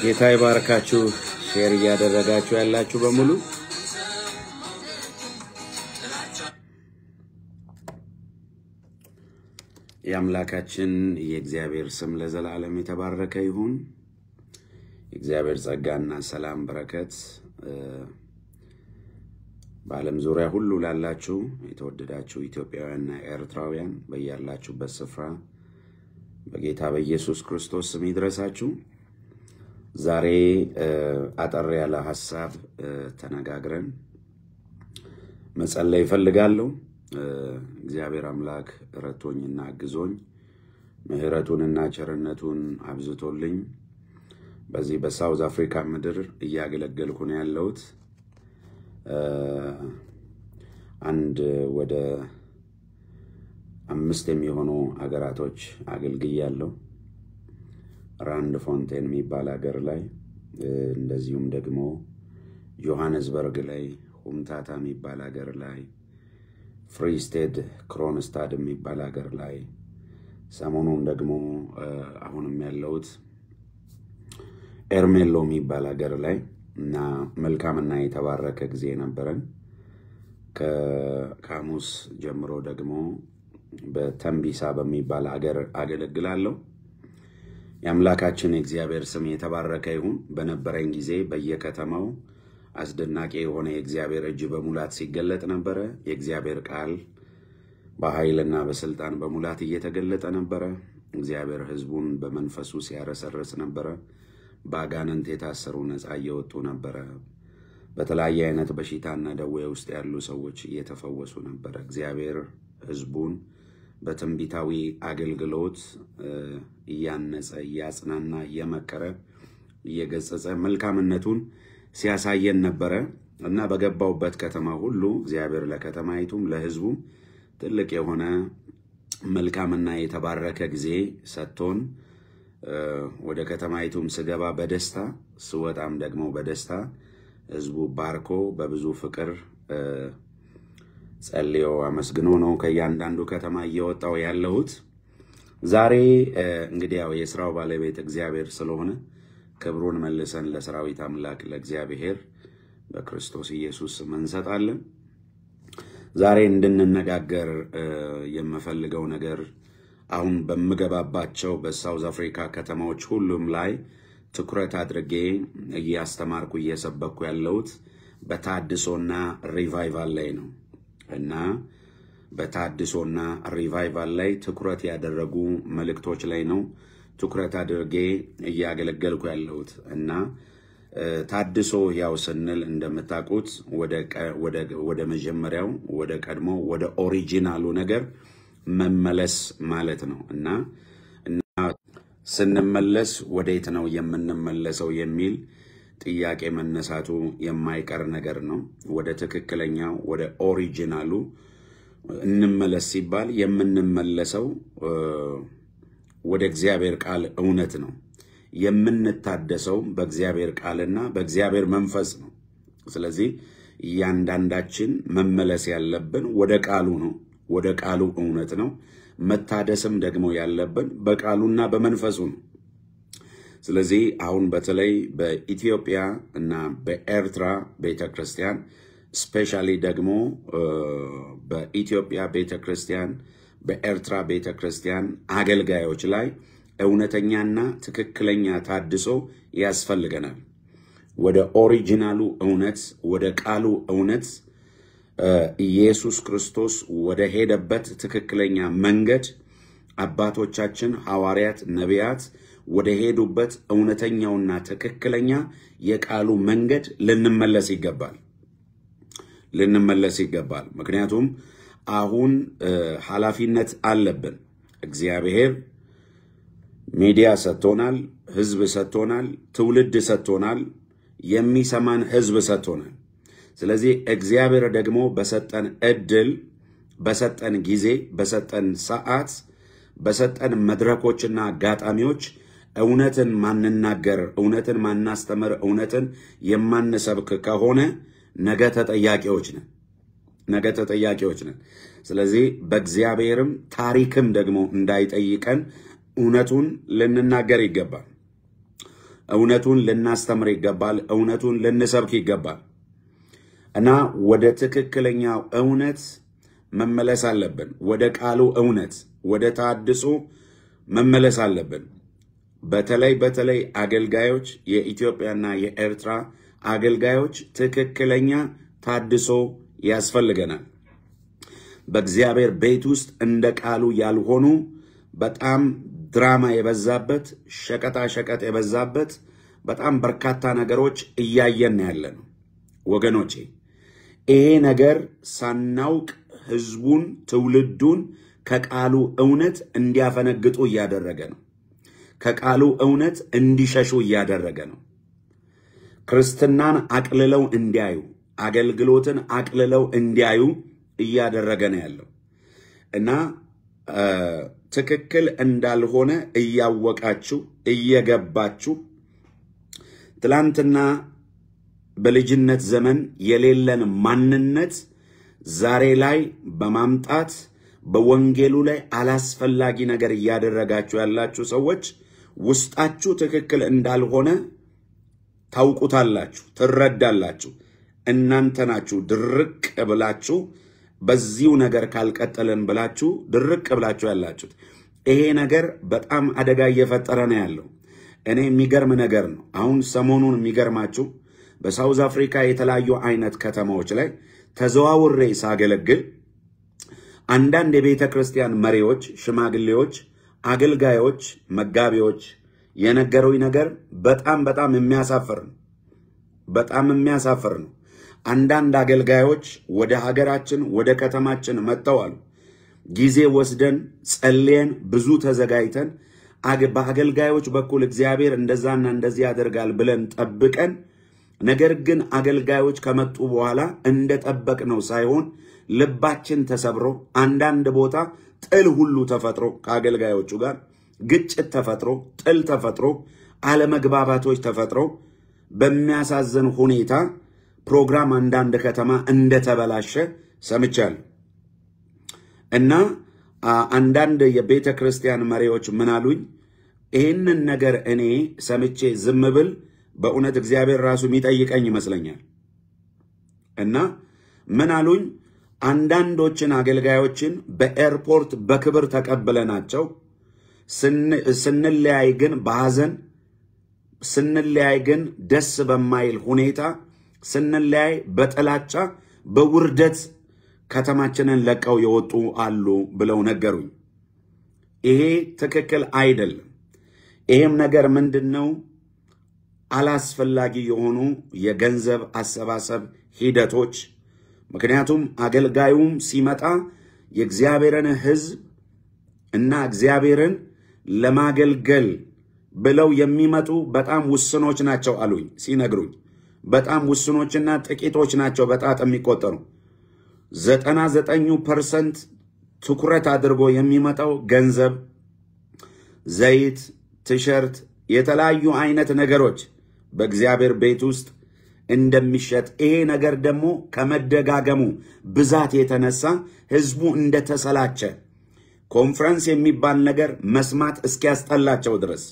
ጌታ ይባርካችሁ ሼር ያደረጋችሁ ያላችሁ በሙሉ የአምላካችን የእግዚአብሔር ስም ለዘላለም የተባረከ ይሁን። የእግዚአብሔር ጸጋና ሰላም በረከት በዓለም ዙሪያ ሁሉ ላላችሁ የተወደዳችሁ ኢትዮጵያውያንና ኤርትራውያን በያላችሁበት ስፍራ በጌታ በኢየሱስ ክርስቶስ ስም ይድረሳችሁ። ዛሬ አጠር ያለ ሐሳብ ተነጋግረን መጸለይ ፈልጋለሁ። እግዚአብሔር አምላክ ረቶኝና አግዞኝ ምህረቱንና ቸርነቱን አብዝቶልኝ በዚህ በሳውዝ አፍሪካ ምድር እያገለገልኩ ነው ያለሁት። አንድ ወደ 5 የሚሆኑ አገራቶች አገልግያለሁ። ራንድ ፎንቴን የሚባል ሀገር ላይ እንደዚሁም ደግሞ ጆሃንስበርግ ላይ ሁምታታ የሚባል ሀገር ላይ ፍሪ ስቴት ክሮንስታድ የሚባል ሀገር ላይ ሰሞኑን ደግሞ አሁንም ያለሁት ኤርሜሎ የሚባል ሀገር ላይ እና መልካምና የተባረከ ጊዜ ነበረን። ከሐሙስ ጀምሮ ደግሞ በተንቢሳ በሚባል ሀገር አገለግላለሁ። የአምላካችን የእግዚአብሔር ስም የተባረከ ይሁን። በነበረኝ ጊዜ በየከተማው አስደናቂ የሆነ የእግዚአብሔር እጅ በሙላት ሲገለጥ ነበር። የእግዚአብሔር ቃል በኃይልና በስልጣን በሙላት እየተገለጠ ነበር። እግዚአብሔር ሕዝቡን በመንፈሱ ሲያረሰርስ ነበር። ባጋንንት የታሰሩ ነፃ እየወጡ ነበር። በተለያየ አይነት በሽታና ደዌ ውስጥ ያሉ ሰዎች እየተፈወሱ ነበር። እግዚአብሔር ሕዝቡን በትንቢታዊ አገልግሎት እያነጸ እያጽናና እየመከረ እየገጸጸ መልካምነቱን ሲያሳየን ነበር እና በገባውበት ከተማ ሁሉ እግዚአብሔር ለከተማይቱም ለሕዝቡም ትልቅ የሆነ መልካምና የተባረከ ጊዜ ሰጥቶን ወደ ከተማይቱም ስገባ በደስታ ስወጣም ደግሞ በደስታ ሕዝቡ ባርኮ በብዙ ፍቅር ጸልዮ አመስግኖ ነው ከያንዳንዱ ከተማ እየወጣው ያለሁት። ዛሬ እንግዲህ ያው የሥራው ባለቤት እግዚአብሔር ስለሆነ ክብሩን መልሰን ለሰራዊት አምላክ ለእግዚአብሔር በክርስቶስ ኢየሱስ እንሰጣለን። ዛሬ እንድንነጋገር የምፈልገው ነገር አሁን በመገባባቸው በሳውዝ አፍሪካ ከተማዎች ሁሉም ላይ ትኩረት አድርጌ እያስተማርኩ እየሰበኩ ያለሁት በታድሶና ሪቫይቫል ላይ ነው እና በታድሶና ሪቫይቫል ላይ ትኩረት ያደረጉ መልእክቶች ላይ ነው ትኩረት አድርጌ እያገለገልኩ ያለሁት እና ታድሶ ያው ስንል እንደምታውቁት ወደ መጀመሪያው ወደ ቀድሞ ወደ ኦሪጂናሉ ነገር መመለስ ማለት ነው እና ስንመለስ ወዴት ነው የምንመለሰው የሚል ጥያቄ መነሳቱ የማይቀር ነገር ነው። ወደ ትክክለኛው ወደ ኦሪጂናሉ እንመለስ ሲባል የምንመለሰው ወደ እግዚአብሔር ቃል እውነት ነው። የምንታደሰው በእግዚአብሔር ቃልና በእግዚአብሔር መንፈስ ነው። ስለዚህ እያንዳንዳችን መመለስ ያለብን ወደ ቃሉ ነው። ወደ ቃሉ እውነት ነው። መታደስም ደግሞ ያለብን በቃሉና በመንፈሱ ነው። ስለዚህ አሁን በተለይ በኢትዮጵያ እና በኤርትራ ቤተክርስቲያን ስፔሻሊ ደግሞ በኢትዮጵያ ቤተክርስቲያን በኤርትራ ቤተክርስቲያን አገልጋዮች ላይ እውነተኛና ትክክለኛ ታድሶ ያስፈልገናል። ወደ ኦሪጂናሉ እውነት ወደ ቃሉ እውነት ኢየሱስ ክርስቶስ ወደ ሄደበት ትክክለኛ መንገድ አባቶቻችን ሐዋርያት ነቢያት ወደ ሄዱበት እውነተኛውና ትክክለኛ የቃሉ መንገድ ልንመለስ ይገባል። ምክንያቱም አሁን ኃላፊነት አለብን። እግዚአብሔር ሚዲያ ሰጥቶናል፣ ሕዝብ ሰጥቶናል፣ ትውልድ ሰጥቶናል፣ የሚሰማን ሕዝብ ሰጥቶናል። ስለዚህ እግዚአብሔር ደግሞ በሰጠን እድል በሰጠን ጊዜ በሰጠን ሰዓት በሰጠን መድረኮችና አጋጣሚዎች እውነትን ማንናገር እውነትን ማናስተምር እውነትን የማንሰብክ ከሆነ ነገ ተጠያቂዎች ነን። ስለዚህ በእግዚአብሔርም ታሪክም ደግሞ እንዳይጠይቀን እውነቱን ልንናገር ይገባል። እውነቱን ልናስተምር ይገባል እውነቱን ልንሰብክ ይገባል እና ወደ ትክክለኛው እውነት መመለስ አለብን ወደ ቃሉ እውነት ወደ ታድሶ መመለስ አለብን በተለይ አገልጋዮች የኢትዮጵያና የኤርትራ አገልጋዮች ትክክለኛ ታድሶ ያስፈልገናል በእግዚአብሔር ቤት ውስጥ እንደ ቃሉ ያልሆኑ በጣም ድራማ የበዛበት ሸቀጣ የበዛበት በጣም በርካታ ነገሮች እያየን ያለነው ወገኖቼ ይሄ ነገር ሳናውቅ ህዝቡን ትውልዱን ከቃሉ እውነት እንዲያፈነግጡ ያደረገ ነው ከቃሉ እውነት እንዲሸሹ ያደረገ ነው ክርስትናን አቅልለው እንዲያዩ አገልግሎትን አቅልለው እንዲያዩ ያደረገ ነው ያለው እና ትክክል እንዳልሆነ እያወቃችሁ እየገባችሁ ትላንትና በልጅነት ዘመን የሌለን ማንነት ዛሬ ላይ በማምጣት በወንጌሉ ላይ አላስፈላጊ ነገር ያደረጋችሁ ያላችሁ ሰዎች ውስጣችሁ ትክክል እንዳልሆነ ታውቁታላችሁ ትረዳላችሁ እናንተ ናችሁ ድርቅ ብላችሁ በዚሁ ነገር ካልቀጠለን ብላችሁ ድርቅ ብላችሁ ያላችሁት ይሄ ነገር በጣም አደጋ እየፈጠረ ነው ያለው እኔ የሚገርም ነገር ነው አሁን ሰሞኑን የሚገርማችሁ በሳውዝ አፍሪካ የተለያዩ አይነት ከተማዎች ላይ ተዘዋውሬ ሳገለግል አንዳንድ የቤተ ክርስቲያን መሪዎች ሽማግሌዎች አገልጋዮች መጋቢዎች የነገሩኝ ነገር በጣም የሚያሳፍር ነው አንዳንድ አገልጋዮች ወደ ሀገራችን ወደ ከተማችን መጥተዋል ጊዜ ወስደን ጸልየን ብዙ ተዘጋጅተን በአገልጋዮች በኩል እግዚአብሔር እንደዛና እንደዚህ ያደርጋል ብለን ጠብቀን ነገር ግን አገልጋዮች ከመጡ በኋላ እንደጠበቅነው ሳይሆን ልባችን ተሰብሮ አንዳንድ ቦታ ጥል ሁሉ ተፈጥሮ ከአገልጋዮቹ ጋር ግጭት ተፈጥሮ ጥል ተፈጥሮ አለመግባባቶች ተፈጥሮ በሚያሳዝን ሁኔታ ፕሮግራም አንዳንድ ከተማ እንደተበላሸ ሰምቻለሁ እና አንዳንድ የቤተ ክርስቲያን መሪዎች ምን አሉኝ ይሄንን ነገር እኔ ሰምቼ ዝም ብል በእውነት እግዚአብሔር ራሱ የሚጠይቀኝ ይመስለኛል እና ምን አሉኝ አንዳንዶችን አገልጋዮችን በኤርፖርት በክብር ተቀበለናቸው ስንለያይ ግን በሐዘን ስንለያይ ግን ደስ በማይል ሁኔታ ስንለያይ በጥላቻ በውርደት ከተማችንን ለቀው የወጡ አሉ ብለው ነገሩኝ ይሄ ትክክል አይደለም ይሄም ነገር ምንድነው አላስፈላጊ የሆኑ የገንዘብ አሰባሰብ ሂደቶች ምክንያቱም አገልጋዩም ሲመጣ የእግዚአብሔርን ሕዝብ እና እግዚአብሔርን ለማገልገል ብለው የሚመጡ በጣም ውስኖች ናቸው አሉኝ ሲነግሩኝ በጣም ውስኖችና ጥቂቶች ናቸው በጣት የሚቆጠሩ 99% ትኩረት አድርጎ የሚመጣው ገንዘብ ዘይት ቲሸርት የተለያዩ አይነት ነገሮች በእግዚአብሔር ቤት ውስጥ እንደሚሸጥ ይሄ ነገር ደግሞ ከመደጋገሙ ብዛት የተነሳ ህዝቡ እንደተሰላቸ ኮንፈረንስ የሚባል ነገር መስማት እስኪያስጠላቸው ድረስ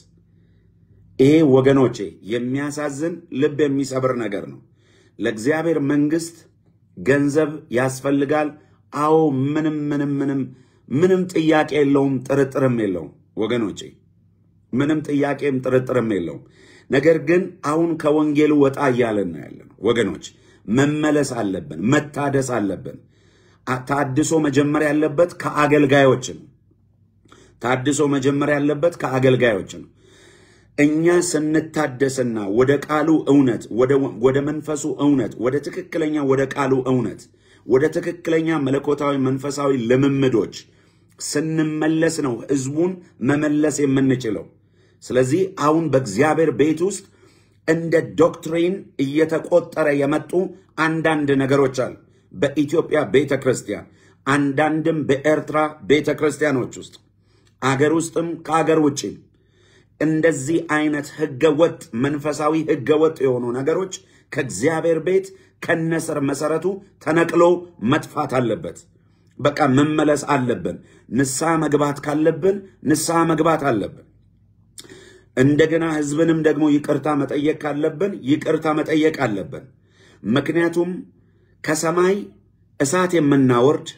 ይሄ ወገኖቼ የሚያሳዝን ልብ የሚሰብር ነገር ነው ለእግዚአብሔር መንግስት ገንዘብ ያስፈልጋል አዎ ምንም ጥያቄ የለውም ጥርጥርም የለውም ወገኖቼ ምንም ጥያቄም ጥርጥርም የለውም ነገር ግን አሁን ከወንጌሉ ወጣ ያለና ያለነው ወገኖች መመለስ አለብን መታደስ አለብን ታድሶ መጀመር ያለበት ከአገልጋዮች ነው ታድሶ መጀመር ያለበት ከአገልጋዮች ነው እኛ ስንታደስና ወደ ቃሉ እውነት ወደ መንፈሱ እውነት ወደ ትክክለኛ ወደ ቃሉ እውነት ወደ ትክክለኛ መለኮታዊ መንፈሳዊ ልምምዶች ስንመለስ ነው ህዝቡን መመለስ የምንችለው ስለዚህ አሁን በእግዚአብሔር ቤት ውስጥ እንደ ዶክትሪን እየተቆጠረ የመጡ አንዳንድ ነገሮች አሉ በኢትዮጵያ ቤተክርስቲያን አንዳንድም በኤርትራ ቤተክርስቲያኖች ውስጥ አገር ውስጥም ከአገር ውጪም እንደዚህ አይነት ህገወጥ መንፈሳዊ ህገወጥ የሆኑ ነገሮች ከእግዚአብሔር ቤት ከነስር መሰረቱ ተነቅሎ መጥፋት አለበት በቃ መመለስ አለብን ንስሐ መግባት ካለብን ንስሐ መግባት አለብን እንደገና ህዝብንም ደግሞ ይቅርታ መጠየቅ ካለብን ይቅርታ መጠየቅ አለብን። ምክንያቱም ከሰማይ እሳት የምናወርድ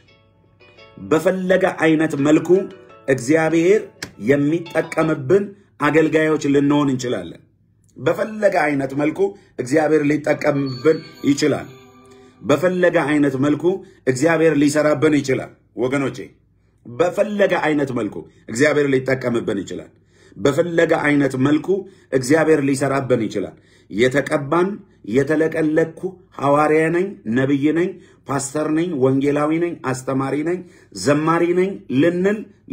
በፈለገ አይነት መልኩ እግዚአብሔር የሚጠቀምብን አገልጋዮች ልንሆን እንችላለን። በፈለገ አይነት መልኩ እግዚአብሔር ሊጠቀምብን ይችላል። በፈለገ አይነት መልኩ እግዚአብሔር ሊሰራብን ይችላል። ወገኖቼ በፈለገ አይነት መልኩ እግዚአብሔር ሊጠቀምብን ይችላል። በፈለገ አይነት መልኩ እግዚአብሔር ሊሰራብን ይችላል። የተቀባን የተለቀለኩ ሐዋርያ ነኝ፣ ነብይ ነኝ፣ ፓስተር ነኝ፣ ወንጌላዊ ነኝ፣ አስተማሪ ነኝ፣ ዘማሪ ነኝ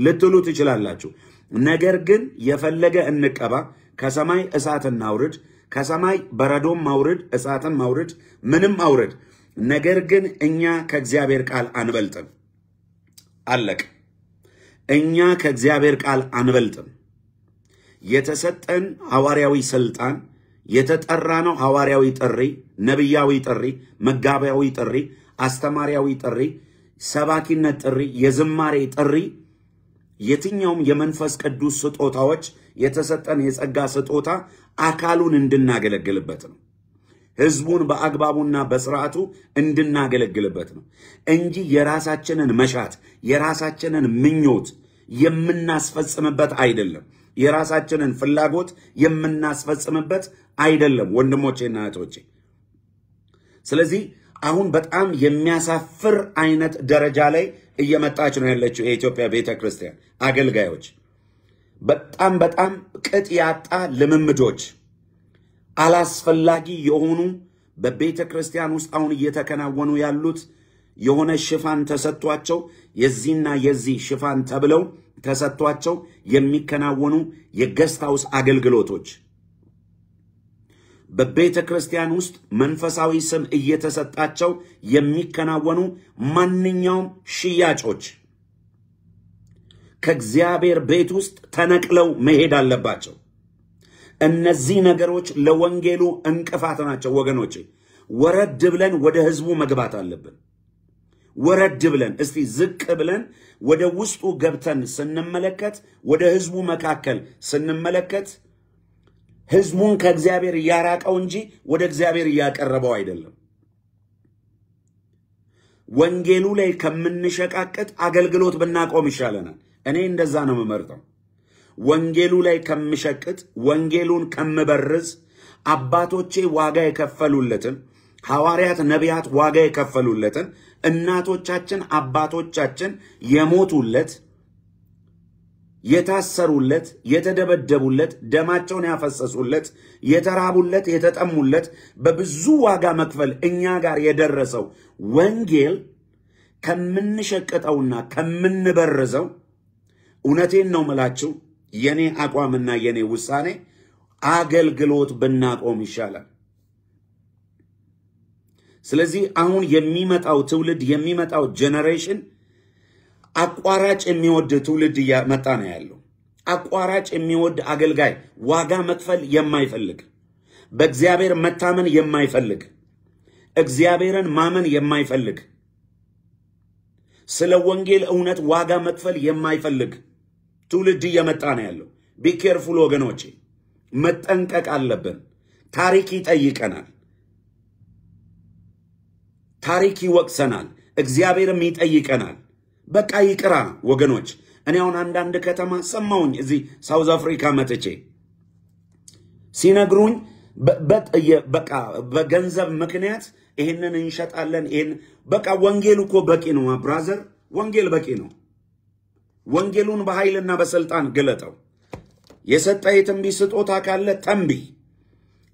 ልትሉ ትችላላችሁ። ነገር ግን የፈለገ እንቀባ፣ ከሰማይ እሳት እናውርድ፣ ከሰማይ በረዶም ማውርድ፣ እሳትን ማውርድ፣ ምንም አውርድ፣ ነገር ግን እኛ ከእግዚአብሔር ቃል አንበልጥም። አለቅ። እኛ ከእግዚአብሔር ቃል አንበልጥም። የተሰጠን ሐዋርያዊ ስልጣን የተጠራነው ሐዋርያዊ ጥሪ፣ ነብያዊ ጥሪ፣ መጋቢያዊ ጥሪ፣ አስተማሪያዊ ጥሪ፣ ሰባኪነት ጥሪ፣ የዝማሬ ጥሪ፣ የትኛውም የመንፈስ ቅዱስ ስጦታዎች የተሰጠን የጸጋ ስጦታ አካሉን እንድናገለግልበት ነው። ህዝቡን በአግባቡና በስርዓቱ እንድናገለግልበት ነው እንጂ የራሳችንን መሻት የራሳችንን ምኞት የምናስፈጽምበት አይደለም። የራሳችንን ፍላጎት የምናስፈጽምበት አይደለም ወንድሞቼና እህቶቼ። ስለዚህ አሁን በጣም የሚያሳፍር አይነት ደረጃ ላይ እየመጣች ነው ያለችው የኢትዮጵያ ቤተክርስቲያን አገልጋዮች። በጣም ቅጥ ያጣ ልምምዶች፣ አላስፈላጊ የሆኑ በቤተክርስቲያን ውስጥ አሁን እየተከናወኑ ያሉት የሆነ ሽፋን ተሰጥቷቸው የዚህና የዚህ ሽፋን ተብለው ተሰጥቷቸው የሚከናወኑ የጌስት ሃውስ አገልግሎቶች፣ በቤተክርስቲያን ውስጥ መንፈሳዊ ስም እየተሰጣቸው የሚከናወኑ ማንኛውም ሽያጮች ከእግዚአብሔር ቤት ውስጥ ተነቅለው መሄድ አለባቸው። እነዚህ ነገሮች ለወንጌሉ እንቅፋት ናቸው ወገኖቼ። ወረድ ብለን ወደ ህዝቡ መግባት አለብን። ወረድ ብለን እስቲ ዝቅ ብለን ወደ ውስጡ ገብተን ስንመለከት፣ ወደ ህዝቡ መካከል ስንመለከት ህዝቡን ከእግዚአብሔር ያራቀው እንጂ ወደ እግዚአብሔር ያቀረበው አይደለም። ወንጌሉ ላይ ከምንሸቃቀጥ አገልግሎት ብናቆም ይሻለናል። እኔ እንደዛ ነው የምመርጠው። ወንጌሉ ላይ ከምሸቅጥ፣ ወንጌሉን ከምበርዝ፣ አባቶቼ ዋጋ የከፈሉለትን ሐዋርያት ነቢያት ዋጋ የከፈሉለትን እናቶቻችን አባቶቻችን የሞቱለት የታሰሩለት የተደበደቡለት ደማቸውን ያፈሰሱለት የተራቡለት የተጠሙለት በብዙ ዋጋ መክፈል እኛ ጋር የደረሰው ወንጌል ከምንሸቅጠውና ከምንበርዘው እውነቴን ነው መላችሁ የኔ አቋምና የኔ ውሳኔ አገልግሎት ብናቆም ይሻላል። ስለዚህ አሁን የሚመጣው ትውልድ የሚመጣው ጄነሬሽን አቋራጭ የሚወድ ትውልድ እየመጣ ነው ያለው። አቋራጭ የሚወድ አገልጋይ፣ ዋጋ መክፈል የማይፈልግ፣ በእግዚአብሔር መታመን የማይፈልግ፣ እግዚአብሔርን ማመን የማይፈልግ፣ ስለ ወንጌል እውነት ዋጋ መክፈል የማይፈልግ ትውልድ እየመጣ ነው ያለው። ቢ ኬርፉል ወገኖቼ፣ መጠንቀቅ አለብን። ታሪክ ይጠይቀናል። ታሪክ ይወቅሰናል። እግዚአብሔርም ይጠይቀናል። በቃ ይቅራ ወገኖች። እኔ አሁን አንዳንድ ከተማ ሰማሁኝ እዚህ ሳውዝ አፍሪካ መጥቼ ሲነግሩኝ በቃ በገንዘብ ምክንያት ይሄንን እንሸጣለን። ይሄን በቃ ወንጌል እኮ በቂ ነው ብራዘር፣ ወንጌል በቂ ነው። ወንጌሉን በኃይልና በስልጣን ግለጠው። የሰጠ የትንቢት ስጦታ ካለ ተንብይ፣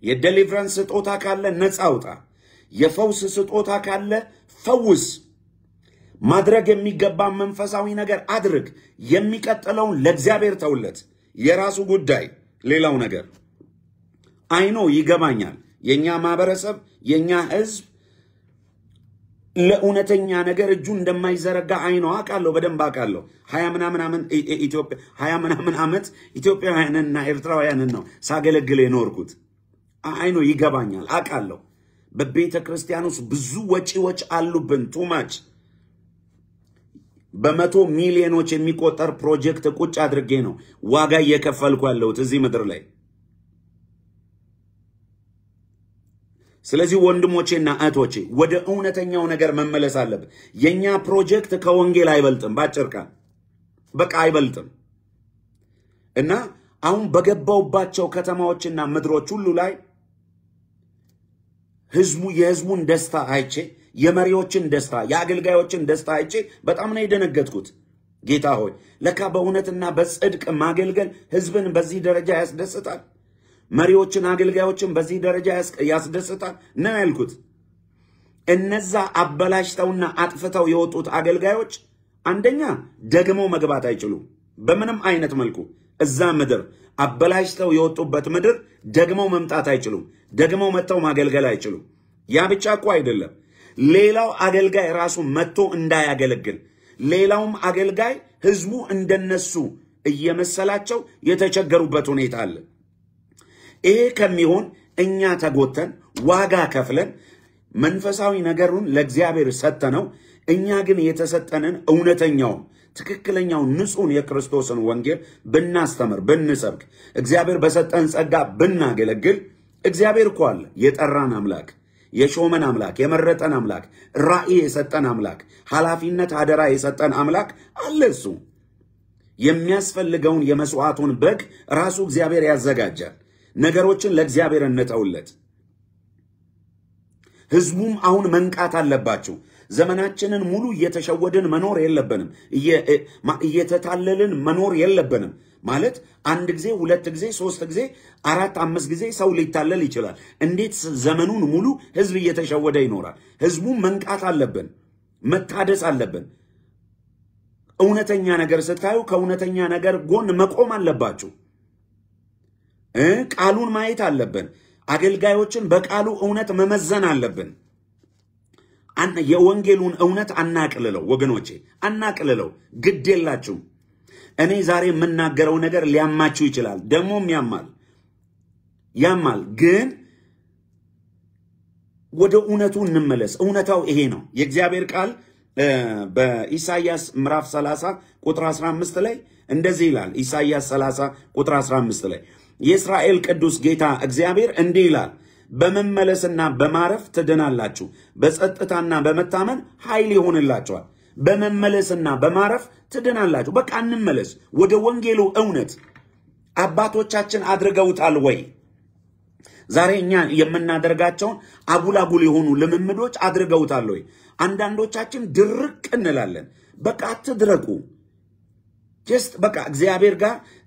የዴሊቨረንስ ስጦታ ካለ ነፃ አውጣ፣ የፈውስ ስጦታ ካለ ፈውስ። ማድረግ የሚገባ መንፈሳዊ ነገር አድርግ። የሚቀጥለውን ለእግዚአብሔር ተውለት፣ የራሱ ጉዳይ። ሌላው ነገር አይኖ ይገባኛል። የኛ ማህበረሰብ የኛ ህዝብ ለእውነተኛ ነገር እጁ እንደማይዘረጋ አይኖ አውቃለሁ፣ በደንብ አውቃለሁ። 20 ምናምን ዓመት ኢትዮጵያውያንና ኤርትራውያንን ነው ሳገለግል የኖርኩት። አይኖ ይገባኛል፣ አውቃለሁ። በቤተ ክርስቲያን ውስጥ ብዙ ወጪዎች አሉብን። ቱማች በመቶ ሚሊዮኖች የሚቆጠር ፕሮጀክት ቁጭ አድርጌ ነው ዋጋ እየከፈልኩ ያለሁት እዚህ ምድር ላይ። ስለዚህ ወንድሞቼና እህቶቼ ወደ እውነተኛው ነገር መመለስ አለብን። የኛ ፕሮጀክት ከወንጌል አይበልጥም። ባጭር ቃል በቃ አይበልጥም። እና አሁን በገባውባቸው ከተማዎችና ምድሮች ሁሉ ላይ የህዝቡን ደስታ አይቼ የመሪዎችን ደስታ የአገልጋዮችን ደስታ አይቼ በጣም ነው የደነገጥኩት። ጌታ ሆይ ለካ በእውነትና በጽድቅ ማገልገል ህዝብን በዚህ ደረጃ ያስደስታል። መሪዎችን አገልጋዮችን በዚህ ደረጃ ያስደስታል ነው ያልኩት። እነዛ አበላሽተውና አጥፍተው የወጡት አገልጋዮች አንደኛ ደግሞ መግባት አይችሉም። በምንም አይነት መልኩ እዛ ምድር አበላሽተው የወጡበት ምድር ደግሞ መምጣት አይችሉም። ደግሞ መተው ማገልገል አይችሉም። ያ ብቻ እኮ አይደለም። ሌላው አገልጋይ ራሱ መጥቶ እንዳያገለግል ሌላውም አገልጋይ ህዝቡ እንደነሱ እየመሰላቸው የተቸገሩበት ሁኔታ አለ። ይሄ ከሚሆን እኛ ተጎተን ዋጋ ከፍለን መንፈሳዊ ነገሩን ለእግዚአብሔር ሰጠነው። እኛ ግን የተሰጠንን እውነተኛው ትክክለኛው ንጹህ የክርስቶስን ወንጌል ብናስተምር ብንሰብክ እግዚአብሔር በሰጠን ጸጋ ብናገለግል እግዚአብሔር እኮ አለ የጠራን አምላክ የሾመን አምላክ የመረጠን አምላክ ራእይ የሰጠን አምላክ ኃላፊነት አደራ የሰጠን አምላክ አለ። እሱ የሚያስፈልገውን የመስዋዕቱን በግ ራሱ እግዚአብሔር ያዘጋጃል። ነገሮችን ለእግዚአብሔር እንተውለት። ህዝቡም አሁን መንቃት አለባቸው። ዘመናችንን ሙሉ እየተሸወድን መኖር የለብንም። እየተታለልን መኖር የለብንም። ማለት አንድ ጊዜ ሁለት ጊዜ ሶስት ጊዜ አራት አምስት ጊዜ ሰው ሊታለል ይችላል። እንዴት ዘመኑን ሙሉ ህዝብ እየተሸወደ ይኖራል? ህዝቡም መንቃት አለብን፣ መታደስ አለብን። እውነተኛ ነገር ስታዩ ከእውነተኛ ነገር ጎን መቆም አለባችሁ። ቃሉን ማየት አለብን። አገልጋዮችን በቃሉ እውነት መመዘን አለብን። የወንጌሉን እውነት አናቅልለው ወገኖቼ፣ አናቅልለው። ግድ የላችሁ። እኔ ዛሬ የምናገረው ነገር ሊያማችሁ ይችላል። ደሞም ያማል። ግን ወደ እውነቱ እንመለስ። እውነታው ይሄ ነው። የእግዚአብሔር ቃል በኢሳይያስ ምዕራፍ 30 ቁጥር 15 ላይ እንደዚህ ይላል። ኢሳይያስ 30 ቁጥር 15 ላይ የእስራኤል ቅዱስ ጌታ እግዚአብሔር እንዲህ ይላል፣ በመመለስና በማረፍ ትድናላችሁ፣ በጸጥታና በመታመን ኃይል ይሆንላችኋል። በመመለስና በማረፍ ትድናላችሁ። በቃ እንመለስ ወደ ወንጌሉ እውነት። አባቶቻችን አድርገውታል ወይ? ዛሬ እኛ የምናደርጋቸውን አጉላጉል የሆኑ ልምምዶች አድርገውታል ወይ? አንዳንዶቻችን ድርቅ እንላለን። በቃ አትድረቁ። ጀስት በቃ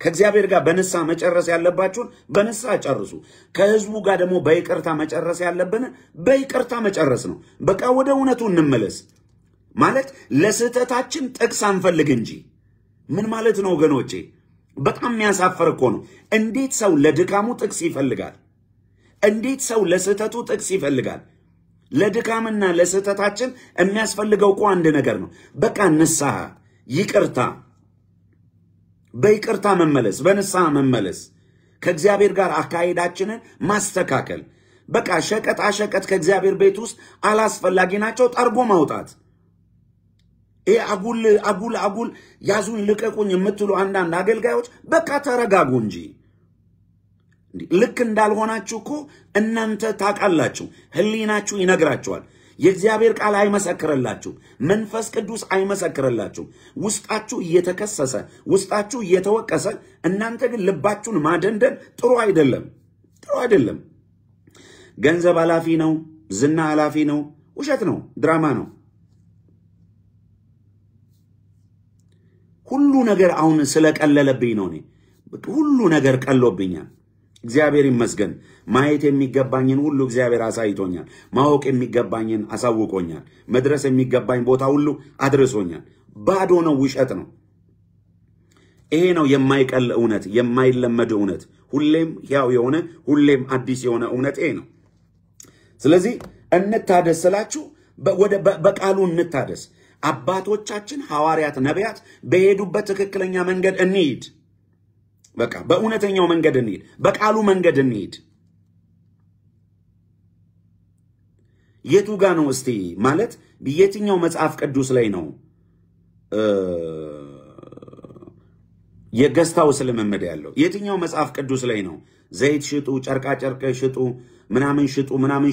ከእግዚአብሔር ጋር በንሳ መጨረስ ያለባችሁን በንሳ ጨርሱ። ከህዝቡ ጋር ደግሞ በይቅርታ መጨረስ ያለብን በይቅርታ መጨረስ ነው። በቃ ወደ እውነቱ እንመለስ። ማለት ለስህተታችን ጥቅስ አንፈልግ እንጂ ምን ማለት ነው ወገኖቼ? በጣም የሚያሳፈር እኮ ነው። እንዴት ሰው ለድካሙ ጥቅስ ይፈልጋል? እንዴት ሰው ለስህተቱ ጥቅስ ይፈልጋል? ለድካምና ለስህተታችን የሚያስፈልገው እኮ አንድ ነገር ነው። በቃ ንስሐ፣ ይቅርታ፣ በይቅርታ መመለስ፣ በንስሐ መመለስ፣ ከእግዚአብሔር ጋር አካሄዳችንን ማስተካከል። በቃ ሸቀጣ ሸቀጥ ከእግዚአብሔር ቤት ውስጥ አላስፈላጊ ናቸው፣ ጠርጎ ማውጣት። ይሄ አጉል ያዙን ልቀቁኝ የምትሉ አንዳንድ አገልጋዮች በቃ ተረጋጉ እንጂ። ልክ እንዳልሆናችሁ እኮ እናንተ ታውቃላችሁ። ህሊናችሁ ይነግራችኋል። የእግዚአብሔር ቃል አይመሰክርላችሁ፣ መንፈስ ቅዱስ አይመሰክርላችሁ። ውስጣችሁ እየተከሰሰ ውስጣችሁ እየተወቀሰ፣ እናንተ ግን ልባችሁን ማደንደን ጥሩ አይደለም። ገንዘብ ኃላፊ ነው፣ ዝና ኃላፊ ነው። ውሸት ነው፣ ድራማ ነው። ሁሉ ነገር አሁን ስለቀለለብኝ ነው። ሁሉ ነገር ቀሎብኛል። እግዚአብሔር ይመስገን። ማየት የሚገባኝን ሁሉ እግዚአብሔር አሳይቶኛል። ማወቅ የሚገባኝን አሳውቆኛል። መድረስ የሚገባኝ ቦታ ሁሉ አድርሶኛል። ባዶ ነው፣ ውሸት ነው። ይሄ ነው የማይቀል እውነት፣ የማይለመድ እውነት፣ ሁሌም ሕያው የሆነ ሁሌም አዲስ የሆነ እውነት ይሄ ነው። ስለዚህ እንታደስ ስላችሁ በቃሉ እንታደስ። አባቶቻችን ሐዋርያት፣ ነቢያት በሄዱበት ትክክለኛ መንገድ እንሂድ። በቃ በእውነተኛው መንገድ እንሂድ፣ በቃሉ መንገድ እንሂድ። የቱ ጋር ነው እስቲ? ማለት የትኛው መጽሐፍ ቅዱስ ላይ ነው የገስታው ስለመመድ ያለው የትኛው መጽሐፍ ቅዱስ ላይ ነው? ዘይት ሽጡ፣ ጨርቃ ጨርቅ ሽጡ፣ ምናምን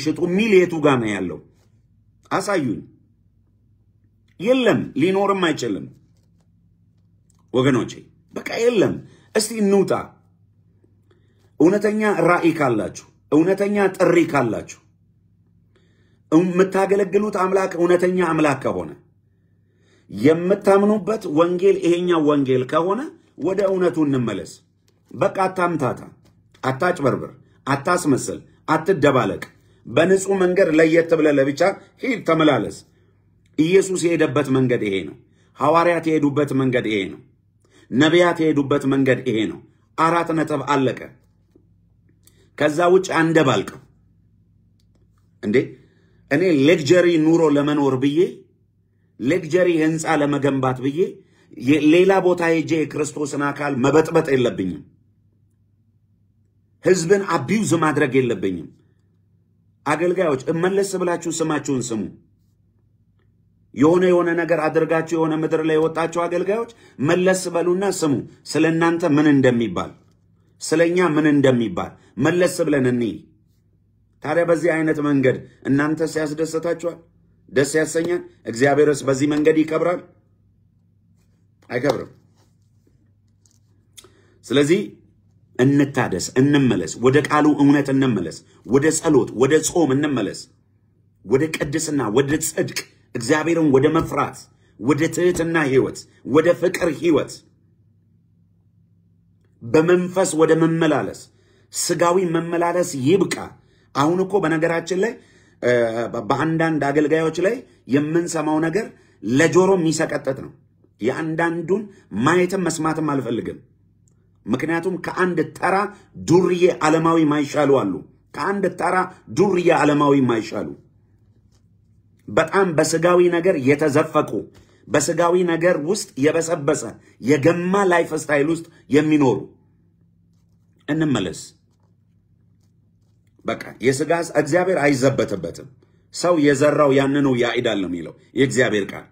ሽጡ ሚል የቱ ጋር ነው ያለው? አሳዩኝ። የለም፣ ሊኖርም አይችልም ወገኖቼ። በቃ የለም። እስቲ እንውጣ። እውነተኛ ራእይ ካላችሁ፣ እውነተኛ ጥሪ ካላችሁ፣ የምታገለግሉት አምላክ እውነተኛ አምላክ ከሆነ፣ የምታምኑበት ወንጌል ይሄኛው ወንጌል ከሆነ ወደ እውነቱ እንመለስ። በቃ አታምታታ፣ አታጭበርብር፣ አታስመስል፣ አትደባለቅ። በንጹህ መንገድ ለየት ብለህ ለብቻ ሂድ፣ ተመላለስ። ኢየሱስ የሄደበት መንገድ ይሄ ነው። ሐዋርያት የሄዱበት መንገድ ይሄ ነው። ነቢያት የሄዱበት መንገድ ይሄ ነው። 4 ነጥብ አለቀ። ከዛ ውጭ አንደባልቀው እንዴ። እኔ ሌክጀሪ ኑሮ ለመኖር ብዬ ሌክጀሪ ህንፃ ለመገንባት ብዬ ሌላ ቦታ ሄጄ የክርስቶስን አካል መበጥበጥ የለብኝም። ህዝብን አቢዩዝ ማድረግ የለብኝም። አገልጋዮች መለስ ብላችሁ ስማችሁን ስሙ። የሆነ ነገር አድርጋችሁ የሆነ ምድር ላይ ወጣችሁ አገልጋዮች መለስ በሉና ስሙ። ስለናንተ ምን እንደሚባል፣ ስለኛ ምን እንደሚባል መለስ ብለን እንይ። ታዲያ በዚህ አይነት መንገድ እናንተ ሲያስደስታችኋል፣ ደስ ያሰኛል። እግዚአብሔርስ በዚህ መንገድ ይከብራል? አይከብርም። ስለዚህ እንታደስ፣ እንመለስ፣ ወደ ቃሉ እውነት እንመለስ፣ ወደ ጸሎት፣ ወደ ጾም እንመለስ፣ ወደ ቅድስና፣ ወደ ጽድቅ፣ እግዚአብሔርን ወደ መፍራት፣ ወደ ትህትና ህይወት፣ ወደ ፍቅር ህይወት፣ በመንፈስ ወደ መመላለስ። ስጋዊ መመላለስ ይብቃ። አሁን እኮ በነገራችን ላይ በአንዳንድ አገልጋዮች ላይ የምንሰማው ነገር ለጆሮ የሚሰቀጥጥ ነው። የአንዳንዱን ማየትም መስማትም አልፈልግም። ምክንያቱም ከአንድ ተራ ዱርዬ ዓለማዊ ማይሻሉ አሉ። ከአንድ ተራ ዱርዬ ዓለማዊ ማይሻሉ በጣም በስጋዊ ነገር የተዘፈቁ፣ በስጋዊ ነገር ውስጥ የበሰበሰ የገማ ላይፍ ስታይል ውስጥ የሚኖሩ እንመለስ። በቃ የስጋ እግዚአብሔር አይዘበትበትም። ሰው የዘራው ያንኑ ያዕዳል ነው የሚለው የእግዚአብሔር ቃል።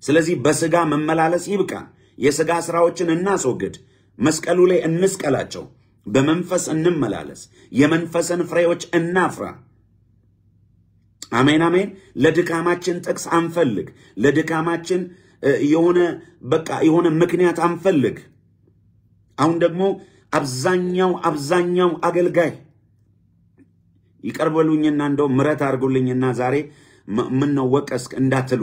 ስለዚህ በስጋ መመላለስ ይብቃ። የስጋ ስራዎችን እናስወግድ። መስቀሉ ላይ እንስቀላቸው። በመንፈስ እንመላለስ። የመንፈስን ፍሬዎች እናፍራ። አሜን አሜን። ለድካማችን ጥቅስ አንፈልግ። ለድካማችን የሆነ ምክንያት አንፈልግ። አሁን ደግሞ አብዛኛው አገልጋይ ይቀርበሉኝና እንደው ምረት አድርጉልኝና ዛሬ ምን ነው ወቀስክ እንዳትሉ፣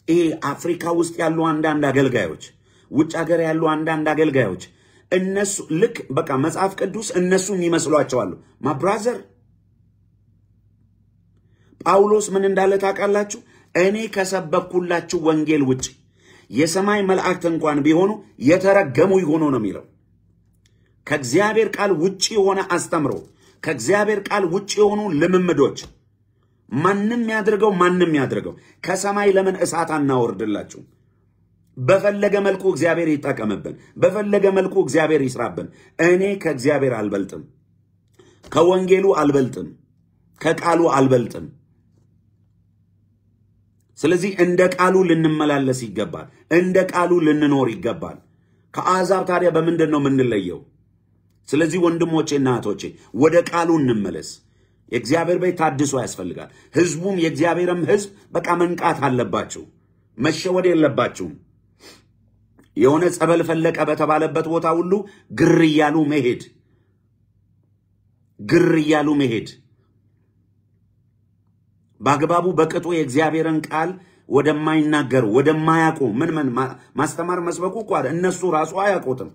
ይሄ አፍሪካ ውስጥ ያሉ አንዳንድ አገልጋዮች፣ ውጭ ሀገር ያሉ አንዳንድ አገልጋዮች እነሱ ልክ በቃ መጽሐፍ ቅዱስ እነሱን ይመስሏቸዋል። ማብራዘር ጳውሎስ ምን እንዳለ ታውቃላችሁ? እኔ ከሰበኩላችሁ ወንጌል ውጪ የሰማይ መላእክት እንኳን ቢሆኑ የተረገሙ ይሆኑ ነው የሚለው። ከእግዚአብሔር ቃል ውጪ የሆነ አስተምሮ፣ ከእግዚአብሔር ቃል ውጪ የሆኑ ልምምዶች ማንም ያድርገው ከሰማይ ለምን እሳት አናወርድላችሁ? በፈለገ መልኩ እግዚአብሔር ይጠቀምብን፣ በፈለገ መልኩ እግዚአብሔር ይስራብን። እኔ ከእግዚአብሔር አልበልጥም፣ ከወንጌሉ አልበልጥም፣ ከቃሉ አልበልጥም። ስለዚህ እንደ ቃሉ ልንመላለስ ይገባል፣ እንደ ቃሉ ልንኖር ይገባል። ከአሕዛብ ታዲያ በምንድን ነው የምንለየው? ስለዚህ ወንድሞቼና እህቶቼ ወደ ቃሉ እንመለስ። የእግዚአብሔር ቤት ታድሶ ያስፈልጋል። ህዝቡም የእግዚአብሔርም ህዝብ በቃ መንቃት አለባችሁ። መሸወድ የለባችሁም። የሆነ ጸበል ፈለቀ በተባለበት ቦታ ሁሉ ግር እያሉ መሄድ በአግባቡ በቅጡ የእግዚአብሔርን ቃል ወደማይናገሩ ወደማያውቁ ምን ማስተማር መስበኩ እኮ እነሱ ራሱ አያውቁትም።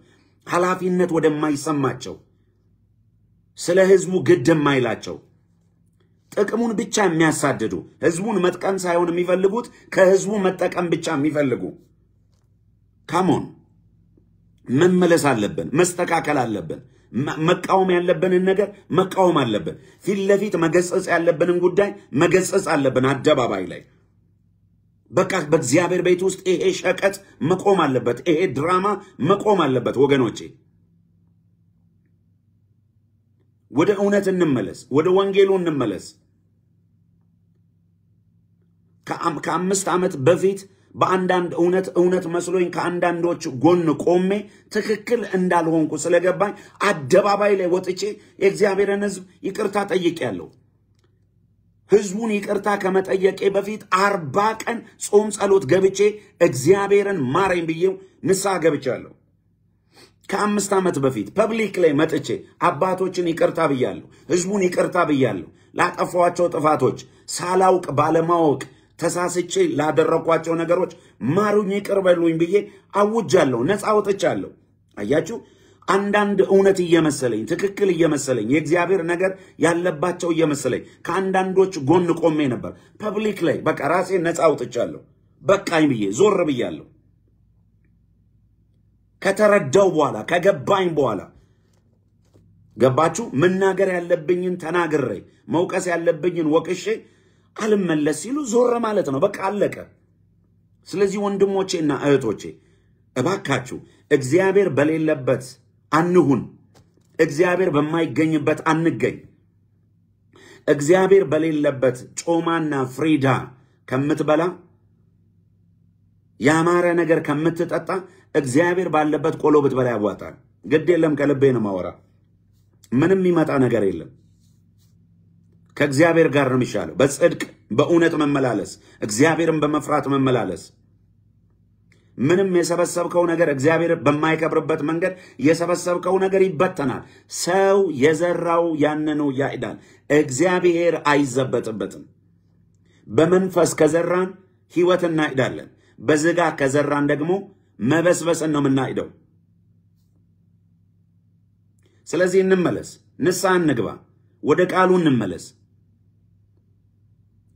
ኃላፊነት ወደማይሰማቸው፣ ስለ ህዝቡ ግድ የማይላቸው፣ ጥቅሙን ብቻ የሚያሳድዱ፣ ህዝቡን መጥቀም ሳይሆን የሚፈልጉት ከህዝቡ መጠቀም ብቻ የሚፈልጉ። ካሞን መመለስ አለብን፣ መስተካከል አለብን። መቃወም ያለብንን ነገር መቃወም አለብን። ፊት ለፊት መገሰጽ ያለብንን ጉዳይ መገሰጽ አለብን። አደባባይ ላይ በቃ በእግዚአብሔር ቤት ውስጥ ይሄ ሸቀጥ መቆም አለበት። ይሄ ድራማ መቆም አለበት። ወገኖቼ ወደ እውነት እንመለስ፣ ወደ ወንጌሉ እንመለስ። ከ5 ዓመት በፊት በአንዳንድ እውነት መስሎኝ ከአንዳንዶች ጎን ቆሜ ትክክል እንዳልሆንኩ ስለገባኝ አደባባይ ላይ ወጥቼ የእግዚአብሔርን ሕዝብ ይቅርታ ጠይቄያለሁ። ሕዝቡን ይቅርታ ከመጠየቄ በፊት 40 ቀን ጾም ጸሎት ገብቼ እግዚአብሔርን ማረኝ ብዬው ንስሐ ገብቻለሁ። ከ5 ዓመት በፊት ፐብሊክ ላይ መጥቼ አባቶችን ይቅርታ ብያለሁ። ሕዝቡን ይቅርታ ብያለሁ። ላጠፋዋቸው ጥፋቶች ሳላውቅ ባለማወቅ ተሳስቼ ላደረኳቸው ነገሮች ማሩኝ ይቅር በሉኝ ብዬ አውጃለሁ። ነፃ ወጥቻለሁ። አያችሁ፣ አንዳንድ እውነት እየመሰለኝ ትክክል እየመሰለኝ የእግዚአብሔር ነገር ያለባቸው እየመሰለኝ ከአንዳንዶች ጎን ቆሜ ነበር። ፐብሊክ ላይ በቃ ራሴን ነፃ አውጥቻለሁ። በቃኝ ብዬ ዞር ብያለሁ። ከተረዳው በኋላ ከገባኝ በኋላ ገባችሁ? መናገር ያለብኝን ተናግሬ መውቀስ ያለብኝን ወቅሼ አልመለስ ሲሉ ዞር ማለት ነው። በቃ አለቀ። ስለዚህ ወንድሞቼና እህቶቼ እባካችሁ እግዚአብሔር በሌለበት አንሁን። እግዚአብሔር በማይገኝበት አንገኝ። እግዚአብሔር በሌለበት ጮማና ፍሪዳ ከምትበላ ያማረ ነገር ከምትጠጣ እግዚአብሔር ባለበት ቆሎ ብትበላ ያዋጣል። ግድ የለም፣ ከልቤ ነው ማወራ። ምንም የሚመጣ ነገር የለም። ከእግዚአብሔር ጋር ነው የሚሻለው። በጽድቅ በእውነት መመላለስ፣ እግዚአብሔርን በመፍራት መመላለስ። ምንም የሰበሰብከው ነገር እግዚአብሔር በማይከብርበት መንገድ የሰበሰብከው ነገር ይበተናል። ሰው የዘራው ያንኑ ያጭዳል። እግዚአብሔር አይዘበትበትም። በመንፈስ ከዘራን ሕይወት እናጭዳለን። በሥጋ ከዘራን ደግሞ መበስበስን ነው የምናጭደው። ስለዚህ እንመለስ፣ ንስሐ እንግባ፣ ወደ ቃሉ እንመለስ።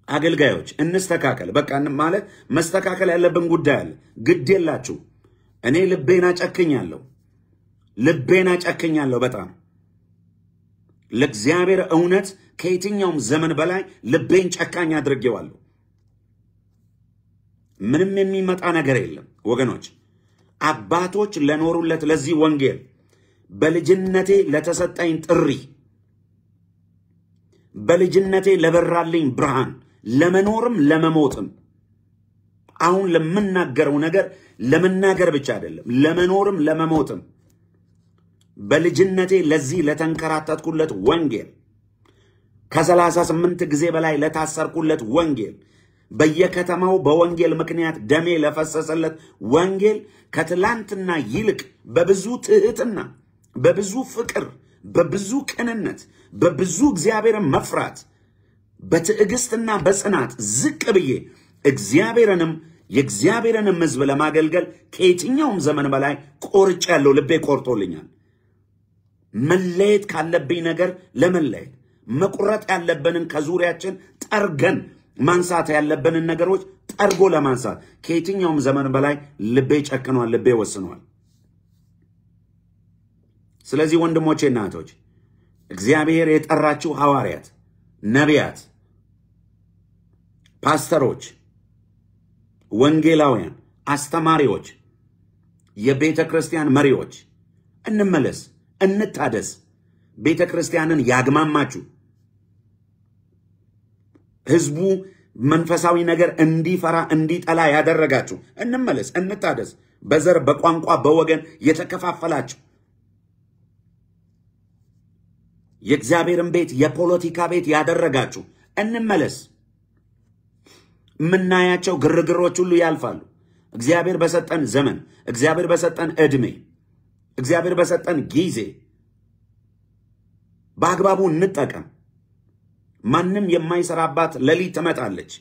አገልጋዮች እንስተካከል። በቃ ማለት መስተካከል ያለብን ጉዳይ አለ። ግድ የላችሁ። እኔ ልቤና ጨክኛለሁ በጣም ለእግዚአብሔር እውነት ከየትኛውም ዘመን በላይ ልቤን ጨካኝ አድርጌዋለሁ። ምንም የሚመጣ ነገር የለም ወገኖች። አባቶች ለኖሩለት ለዚህ ወንጌል በልጅነቴ ለተሰጠኝ ጥሪ በልጅነቴ ለበራልኝ ብርሃን ለመኖርም ለመሞትም አሁን ለምናገረው ነገር ለመናገር ብቻ አይደለም፣ ለመኖርም ለመሞትም በልጅነቴ ለዚህ ለተንከራተትኩለት ወንጌል ከ38 ጊዜ በላይ ለታሰርኩለት ወንጌል በየከተማው በወንጌል ምክንያት ደሜ ለፈሰሰለት ወንጌል ከትላንትና ይልቅ በብዙ ትህትና፣ በብዙ ፍቅር፣ በብዙ ቅንነት፣ በብዙ እግዚአብሔርን መፍራት፣ በትዕግስትና በጽናት ዝቅ ብዬ እግዚአብሔርንም የእግዚአብሔርንም ሕዝብ ለማገልገል ከየትኛውም ዘመን በላይ ቆርጫለሁ። ልቤ ቆርጦልኛል። መለየት ካለብኝ ነገር ለመለየት፣ መቁረጥ ያለብንን ከዙሪያችን ጠርገን ማንሳት ያለብንን ነገሮች ጠርጎ ለማንሳት ከየትኛውም ዘመን በላይ ልቤ ጨክኗል፣ ልቤ ወስኗል። ስለዚህ ወንድሞቼና እህቶች እግዚአብሔር የጠራችሁ ሐዋርያት፣ ነቢያት፣ ፓስተሮች፣ ወንጌላውያን፣ አስተማሪዎች፣ የቤተ ክርስቲያን መሪዎች እንመለስ፣ እንታደስ። ቤተ ክርስቲያንን ያግማማችሁ ሕዝቡ መንፈሳዊ ነገር እንዲፈራ እንዲጠላ ያደረጋችሁ እንመለስ፣ እንታደስ። በዘር በቋንቋ በወገን የተከፋፈላችሁ የእግዚአብሔርን ቤት የፖለቲካ ቤት ያደረጋችሁ እንመለስ። ምናያቸው ግርግሮች ሁሉ ያልፋሉ። እግዚአብሔር በሰጠን ዘመን፣ እግዚአብሔር በሰጠን ዕድሜ፣ እግዚአብሔር በሰጠን ጊዜ በአግባቡ እንጠቀም። ማንም የማይሰራባት ሌሊት ትመጣለች።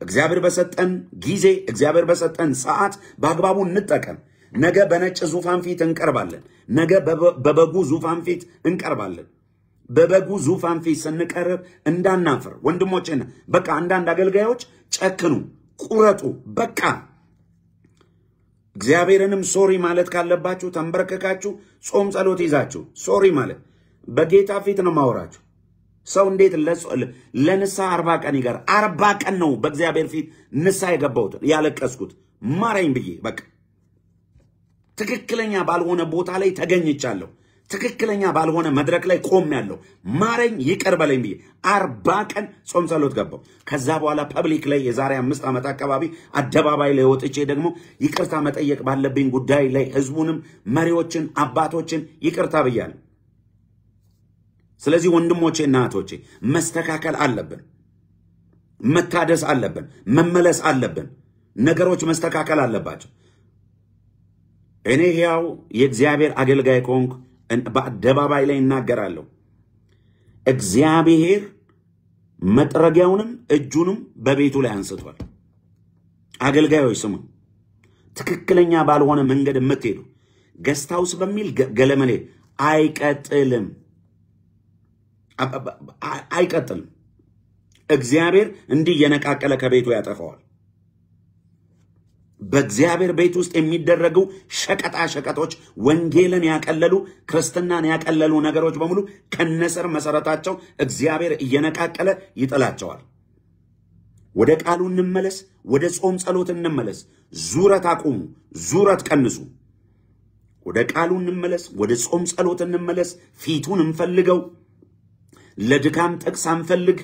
እግዚአብሔር በሰጠን ጊዜ፣ እግዚአብሔር በሰጠን ሰዓት በአግባቡ እንጠቀም። ነገ በነጭ ዙፋን ፊት እንቀርባለን። ነገ በበጉ ዙፋን ፊት እንቀርባለን። በበጉ ዙፋን ፊት ስንቀርብ እንዳናፍር ወንድሞቼና በቃ አንዳንድ አገልጋዮች ጨክኑ፣ ቁረጡ። በቃ እግዚአብሔርንም ሶሪ ማለት ካለባችሁ ተንበረከካችሁ ጾም ጸሎት ይዛችሁ ሶሪ ማለት በጌታ ፊት ነው ማወራችሁ። ሰው እንዴት ለንስሐ 40 ቀን ይገር 40 ቀን ነው በእግዚአብሔር ፊት ንስሐ የገባሁት ያለቀስኩት ማረኝ ብዬ። በቃ ትክክለኛ ባልሆነ ቦታ ላይ ተገኝቻለሁ። ትክክለኛ ባልሆነ መድረክ ላይ ቆም ያለው ማረኝ ይቅር በለኝ ብዬ 40 ቀን ጾም ጸሎት ገባው። ከዛ በኋላ ፐብሊክ ላይ የዛሬ 5 ዓመት አካባቢ አደባባይ ላይ ወጥቼ ደግሞ ይቅርታ መጠየቅ ባለብኝ ጉዳይ ላይ ህዝቡንም መሪዎችን አባቶችን ይቅርታ ብያለሁ። ስለዚህ ወንድሞቼና እህቶቼ መስተካከል አለብን፣ መታደስ አለብን፣ መመለስ አለብን። ነገሮች መስተካከል አለባቸው። እኔ ያው የእግዚአብሔር አገልጋይ ኮንክ በአደባባይ ላይ እናገራለሁ። እግዚአብሔር መጥረጊያውንም እጁንም በቤቱ ላይ አንስቷል። አገልጋዮች ስሙ፣ ትክክለኛ ባልሆነ መንገድ የምትሄዱ ገስታውስ በሚል ገለመሌ አይቀጥልም። እግዚአብሔር እንዲህ የነቃቀለ ከቤቱ ያጠፋዋል። በእግዚአብሔር ቤት ውስጥ የሚደረጉ ሸቀጣ ሸቀጦች ወንጌልን ያቀለሉ ክርስትናን ያቀለሉ ነገሮች በሙሉ ከነስር መሰረታቸው እግዚአብሔር እየነቃቀለ ይጥላቸዋል። ወደ ቃሉ እንመለስ፣ ወደ ጾም ጸሎት እንመለስ። ዙረት አቁሙ፣ ዙረት ቀንሱ። ወደ ቃሉ እንመለስ፣ ወደ ጾም ጸሎት እንመለስ። ፊቱን እንፈልገው፣ ለድካም ጥቅስ አንፈልግ።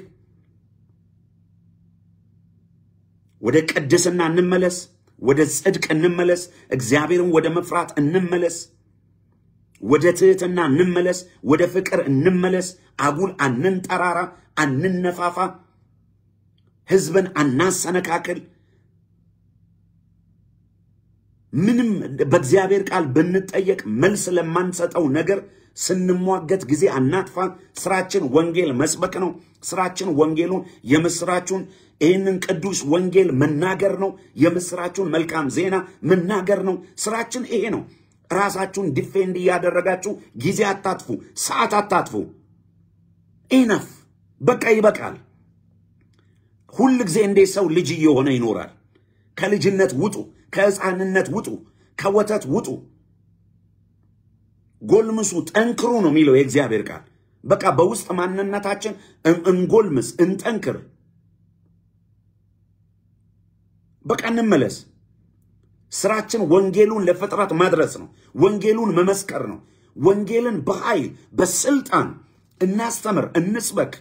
ወደ ቅድስና እንመለስ፣ ወደ ጽድቅ እንመለስ። እግዚአብሔርን ወደ መፍራት እንመለስ። ወደ ትህትና እንመለስ፣ ወደ ፍቅር እንመለስ። አጉል አንንጠራራ፣ አንነፋፋ፣ ህዝብን አናሰነካክል። ምንም በእግዚአብሔር ቃል ብንጠየቅ መልስ ለማንሰጠው ነገር ስንሟገት ጊዜ አናጥፋ። ስራችን ወንጌል መስበክ ነው። ስራችን ወንጌሉን የምስራቹን ይህንን ቅዱስ ወንጌል መናገር ነው። የምስራቹን መልካም ዜና መናገር ነው። ስራችን ይሄ ነው። ራሳችሁን ዲፌንድ ያደረጋችሁ ጊዜ አታጥፉ፣ ሰዓት አታጥፉ። ኢነፍ በቃ ይበቃል። ሁሉ ጊዜ እንደ ሰው ልጅ እየሆነ ይኖራል። ከልጅነት ውጡ፣ ከሕፃንነት ውጡ፣ ከወተት ውጡ። ጎልምሱ፣ ጠንክሩ ነው የሚለው የእግዚአብሔር ቃል። በቃ በውስጥ ማንነታችን እንጎልምስ፣ እንጠንክር። በቃ እንመለስ። ስራችን ወንጌሉን ለፍጥረት ማድረስ ነው። ወንጌሉን መመስከር ነው። ወንጌልን በኃይል በስልጣን እናስተምር፣ እንስበክ፣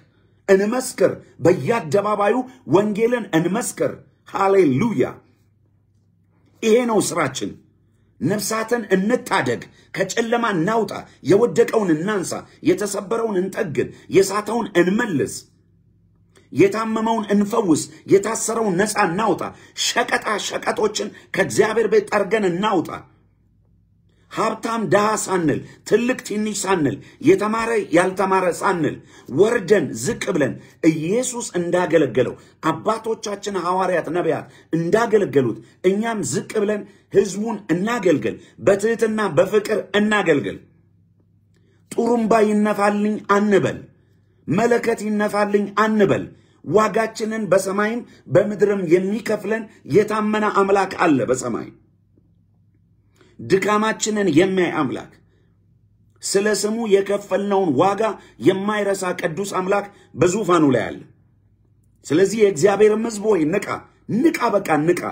እንመስክር። በየአደባባዩ ወንጌልን እንመስክር። ሃሌሉያ! ይሄ ነው ስራችን። ነፍሳትን እንታደግ፣ ከጨለማ እናውጣ፣ የወደቀውን እናንሳ፣ የተሰበረውን እንጠግን፣ የሳተውን እንመልስ፣ የታመመውን እንፈውስ፣ የታሰረውን ነፃ እናውጣ። ሸቀጣ ሸቀጦችን ከእግዚአብሔር ቤት ጠርገን እናውጣ። ሀብታም ድሃ ሳንል፣ ትልቅ ትንሽ ሳንል፣ የተማረ ያልተማረ ሳንል፣ ወርደን ዝቅ ብለን ኢየሱስ እንዳገለገለው አባቶቻችን ሐዋርያት ነቢያት እንዳገለገሉት እኛም ዝቅ ብለን ህዝቡን እናገልግል። በትህትና በፍቅር እናገልግል። ጡሩምባ ይነፋልኝ አንበል፣ መለከት ይነፋልኝ አንበል። ዋጋችንን በሰማይም በምድርም የሚከፍለን የታመነ አምላክ አለ በሰማይ። ድካማችንን የሚያይ አምላክ፣ ስለ ስሙ የከፈልነውን ዋጋ የማይረሳ ቅዱስ አምላክ በዙፋኑ ላይ አለ። ስለዚህ የእግዚአብሔር ሕዝብ ሆይ ንቃ፣ ንቃ፣ በቃ ንቃ።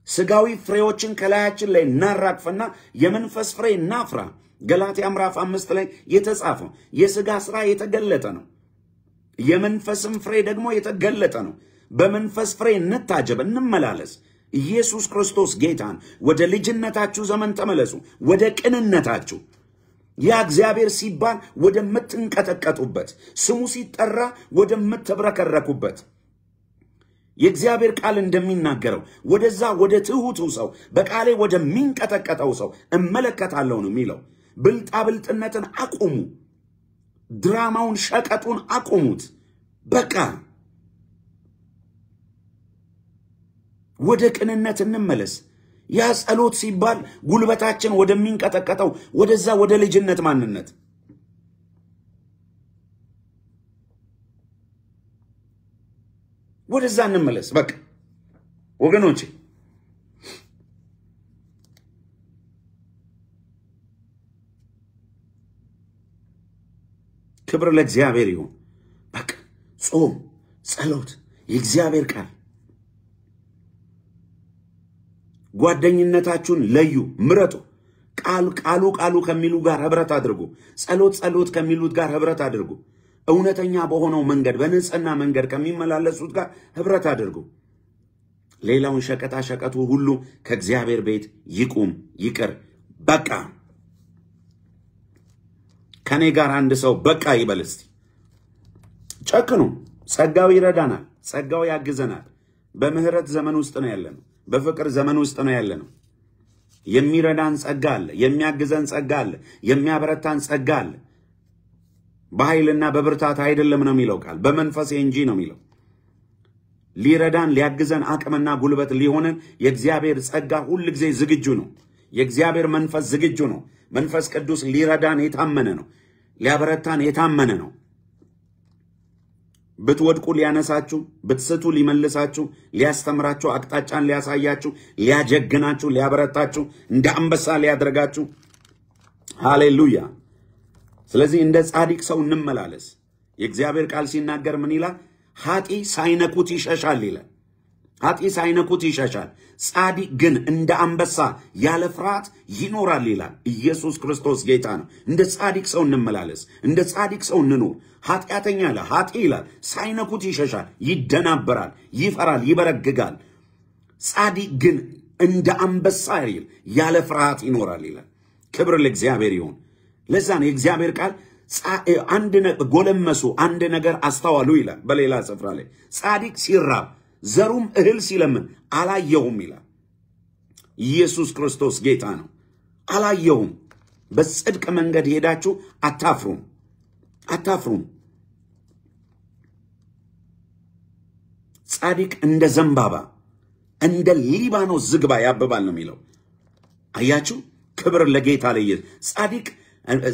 ስጋዊ ፍሬዎችን ከላያችን ላይ እናራግፍና የመንፈስ ፍሬ እናፍራ። ገላትያ ምዕራፍ 5 ላይ የተጻፈው የስጋ ስራ የተገለጠ ነው፣ የመንፈስም ፍሬ ደግሞ የተገለጠ ነው። በመንፈስ ፍሬ እንታጀብ፣ እንመላለስ። ኢየሱስ ክርስቶስ ጌታን። ወደ ልጅነታችሁ ዘመን ተመለሱ፣ ወደ ቅንነታችሁ። ያ እግዚአብሔር ሲባል ወደምትንቀጠቀጡበት፣ ስሙ ሲጠራ ወደምትብረከረኩበት። የእግዚአብሔር ቃል እንደሚናገረው ወደዛ ወደ ትሁቱ ሰው፣ በቃሌ ወደሚንቀጠቀጠው ሰው እመለከታለሁ ነው የሚለው። ብልጣብልጥነትን አቁሙ። ድራማውን ሸቀጡን አቁሙት። በቃ ወደ ቅንነት እንመለስ። ያ ጸሎት ሲባል ጉልበታችን ወደሚንቀጠቀጠው ወደዛ ወደ ልጅነት ማንነት ወደዛ እንመለስ። በቃ ወገኖቼ ክብር ለእግዚአብሔር ይሁን። በቃ ጾም፣ ጸሎት፣ የእግዚአብሔር ቃል። ጓደኝነታችሁን ለዩ፣ ምረጡ። ቃሉ ከሚሉ ጋር ህብረት አድርጉ። ጸሎት ከሚሉት ጋር ህብረት አድርጉ። እውነተኛ በሆነው መንገድ በንጽህና መንገድ ከሚመላለሱት ጋር ህብረት አድርጉ። ሌላውን ሸቀጡ ሁሉ ከእግዚአብሔር ቤት ይቁም ይቅር። በቃ ከኔ ጋር አንድ ሰው በቃ ይበል እስቲ። ጨክኑ። ጸጋው ይረዳናል። ጸጋው ያግዘናል። በምህረት ዘመን ውስጥ ነው ያለነው። በፍቅር ዘመን ውስጥ ነው ያለነው። የሚረዳን ጸጋ አለ። የሚያግዘን ጸጋ አለ። የሚያበረታን ጸጋ አለ። በኃይልና በብርታት አይደለም ነው የሚለው ቃል፣ በመንፈስ እንጂ ነው የሚለው። ሊረዳን ሊያግዘን አቅምና ጉልበት ሊሆነን የእግዚአብሔር ጸጋ ሁሉ ጊዜ ዝግጁ ነው። የእግዚአብሔር መንፈስ ዝግጁ ነው። መንፈስ ቅዱስ ሊረዳን የታመነ ነው። ሊያበረታን የታመነ ነው። ብትወድቁ ሊያነሳችሁ፣ ብትስቱ ሊመልሳችሁ፣ ሊያስተምራችሁ፣ አቅጣጫን ሊያሳያችሁ፣ ሊያጀግናችሁ፣ ሊያበረታችሁ፣ እንደ አንበሳ ሊያደርጋችሁ። ሃሌሉያ። ስለዚህ እንደ ጻድቅ ሰው እንመላለስ። የእግዚአብሔር ቃል ሲናገር ምን ይላል? ኃጢ ሳይነኩት ይሸሻል ይላል። ኃጢ ሳይነኩት ይሸሻል፣ ጻድቅ ግን እንደ አንበሳ ያለ ፍርሃት ይኖራል ይላል። ኢየሱስ ክርስቶስ ጌታ ነው። እንደ ጻድቅ ሰው እንመላለስ። እንደ ጻድቅ ሰው እንኖር። ኃጢአተኛ ኃጢ ይላል ሳይነኩት ይሸሻል፣ ይደናበራል፣ ይፈራል፣ ይበረግጋል። ጻድቅ ግን እንደ አንበሳ ያለ ፍርሃት ይኖራል ይላል። ክብር ለእግዚአብሔር ይሁን። ለዛ ነው የእግዚአብሔር ቃል አንድ ጎለመሱ አንድ ነገር አስተዋሉ ይላል። በሌላ ስፍራ ላይ ጻድቅ ሲራብ ዘሩም እህል ሲለምን አላየሁም ይላል። ኢየሱስ ክርስቶስ ጌታ ነው። አላየሁም። በጽድቅ መንገድ ሄዳችሁ አታፍሩም። ጻድቅ እንደ ዘንባባ እንደ ሊባኖስ ዝግባ ያብባል ነው የሚለው። አያችሁ? ክብር ለጌታ ለኢየሱስ። ጻድቅ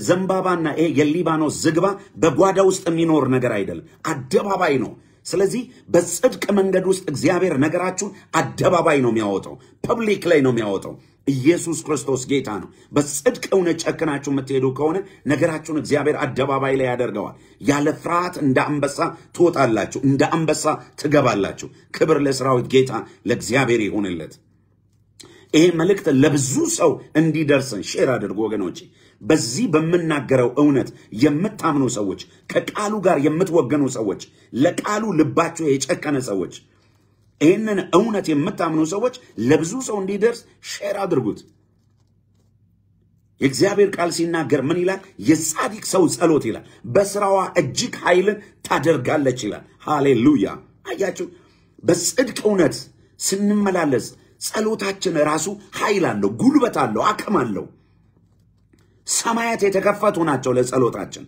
ዘንባባና የሊባኖስ ዝግባ በጓዳ ውስጥ የሚኖር ነገር አይደለም፣ አደባባይ ነው። ስለዚህ በጽድቅ መንገድ ውስጥ እግዚአብሔር ነገራችሁን አደባባይ ነው የሚያወጣው፣ ፐብሊክ ላይ ነው የሚያወጣው። ኢየሱስ ክርስቶስ ጌታ ነው። በጽድቅ እውነት ጨክናችሁ የምትሄዱ ከሆነ ነገራችሁን እግዚአብሔር አደባባይ ላይ ያደርገዋል። ያለ ፍርሃት እንደ አንበሳ ትወጣላችሁ፣ እንደ አንበሳ ትገባላችሁ። ክብር ለሰራዊት ጌታ ለእግዚአብሔር ይሁንለት። ይሄ መልእክት ለብዙ ሰው እንዲደርሰን ሼር አድርጉ ወገኖቼ። በዚህ በመናገረው እውነት የምታምኑ ሰዎች፣ ከቃሉ ጋር የምትወገኑ ሰዎች፣ ለቃሉ ልባችሁ የጨከነ ሰዎች፣ ይህንን እውነት የምታምኑ ሰዎች ለብዙ ሰው እንዲደርስ ሼር አድርጉት። የእግዚአብሔር ቃል ሲናገር ምን ይላል? የጻድቅ ሰው ጸሎት ይላል በስራዋ እጅግ ኃይልን ታደርጋለች ይላል። ሃሌሉያ። አያችሁ? በጽድቅ እውነት ስንመላለስ ጸሎታችን ራሱ ኃይል አለው፣ ጉልበት አለው፣ አቅም አለው። ሰማያት የተከፈቱ ናቸው ለጸሎታችን።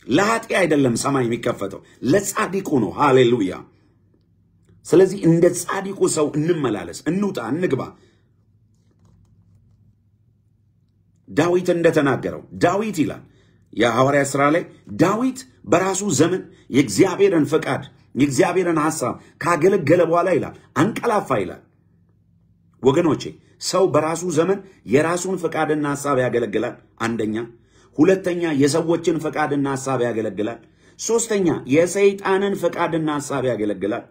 ለኃጢ አይደለም ሰማይ የሚከፈተው፣ ለጻድቁ ነው። ሃሌሉያ። ስለዚህ እንደ ጻድቁ ሰው እንመላለስ፣ እንውጣ፣ እንግባ። ዳዊት እንደተናገረው ዳዊት ይላል የሐዋርያት ሥራ ላይ ዳዊት በራሱ ዘመን የእግዚአብሔርን ፈቃድ የእግዚአብሔርን ሐሳብ ካገለገለ በኋላ ይላል አንቀላፋ ይላል። ወገኖቼ ሰው በራሱ ዘመን የራሱን ፈቃድና ሐሳብ ያገለግላል። አንደኛ። ሁለተኛ የሰዎችን ፈቃድና ሐሳብ ያገለግላል። ሶስተኛ የሰይጣንን ፈቃድና ሐሳብ ያገለግላል።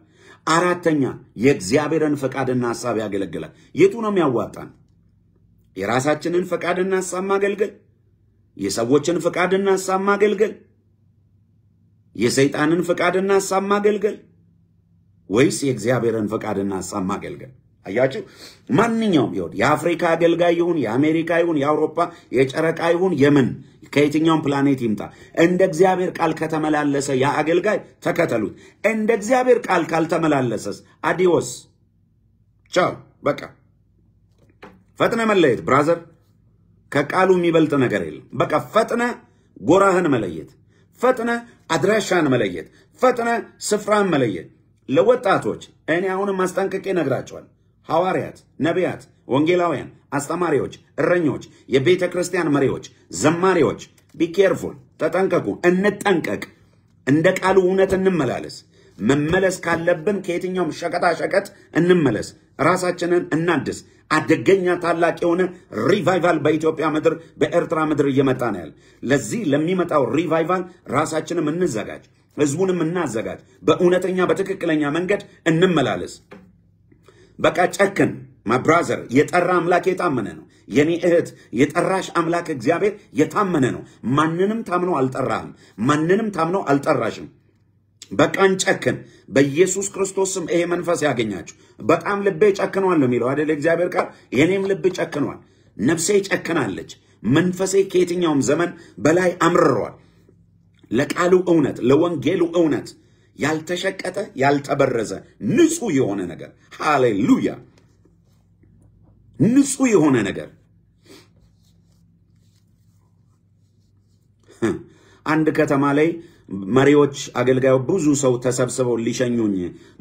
አራተኛ የእግዚአብሔርን ፈቃድና ሐሳብ ያገለግላል። የቱ ነው የሚያዋጣን? የራሳችንን ፈቃድና ሐሳብ ማገልገል፣ የሰዎችን ፈቃድና ሐሳብ ማገልገል፣ የሰይጣንን ፈቃድና ሐሳብ ማገልገል ወይስ የእግዚአብሔርን ፈቃድና ሐሳብ ማገልገል? አያችሁ? ማንኛውም ይሁን የአፍሪካ አገልጋይ ይሁን የአሜሪካ ይሁን የአውሮፓ የጨረቃ ይሁን የምን ከየትኛውም ፕላኔት ይምጣ እንደ እግዚአብሔር ቃል ከተመላለሰ ያ አገልጋይ ተከተሉት። እንደ እግዚአብሔር ቃል ካልተመላለሰስ አዲዮስ ቻው። በቃ ፈጥነ መለየት ብራዘር። ከቃሉ የሚበልጥ ነገር የለም። በቃ ፈጥነ ጎራህን መለየት፣ ፈጥነ አድራሻን መለየት፣ ፈጥነ ስፍራን መለየት። ለወጣቶች እኔ አሁንም ማስጠንቀቄ ነግራቸዋል። ሐዋርያት፣ ነቢያት፣ ወንጌላውያን፣ አስተማሪዎች፣ እረኞች፣ የቤተ ክርስቲያን መሪዎች፣ ዘማሪዎች ቢኬርፉል፣ ተጠንቀቁ፣ እንጠንቀቅ። እንደ ቃሉ እውነት እንመላለስ። መመለስ ካለብን ከየትኛውም ሸቀጣሸቀጥ እንመለስ። ራሳችንን እናድስ። አደገኛ ታላቅ የሆነ ሪቫይቫል በኢትዮጵያ ምድር በኤርትራ ምድር እየመጣ ነው ያለ። ለዚህ ለሚመጣው ሪቫይቫል ራሳችንም እንዘጋጅ፣ ህዝቡንም እናዘጋጅ። በእውነተኛ በትክክለኛ መንገድ እንመላለስ። በቃ ጨክን። my brother የጠራ አምላክ የታመነ ነው የኔ እህት የጠራሽ አምላክ እግዚአብሔር የታመነ ነው ማንንም ታምኖ አልጠራህም ማንንም ታምኖ አልጠራሽም በቃን ጨክን በኢየሱስ ክርስቶስም ይሄ መንፈስ ያገኛችሁ በጣም ልቤ ጨክኗል ነው የሚለው አይደል እግዚአብሔር ቃል የኔም ልብ ጨክኗል ነፍሴ ጨክናለች መንፈሴ ከየትኛውም ዘመን በላይ አምርሯል ለቃሉ እውነት ለወንጌሉ እውነት ያልተሸቀጠ ያልተበረዘ ንጹህ የሆነ ነገር ሃሌሉያ ንጹህ የሆነ ነገር አንድ ከተማ ላይ መሪዎች አገልጋዩ ብዙ ሰው ተሰብስበው ሊሸኙኝ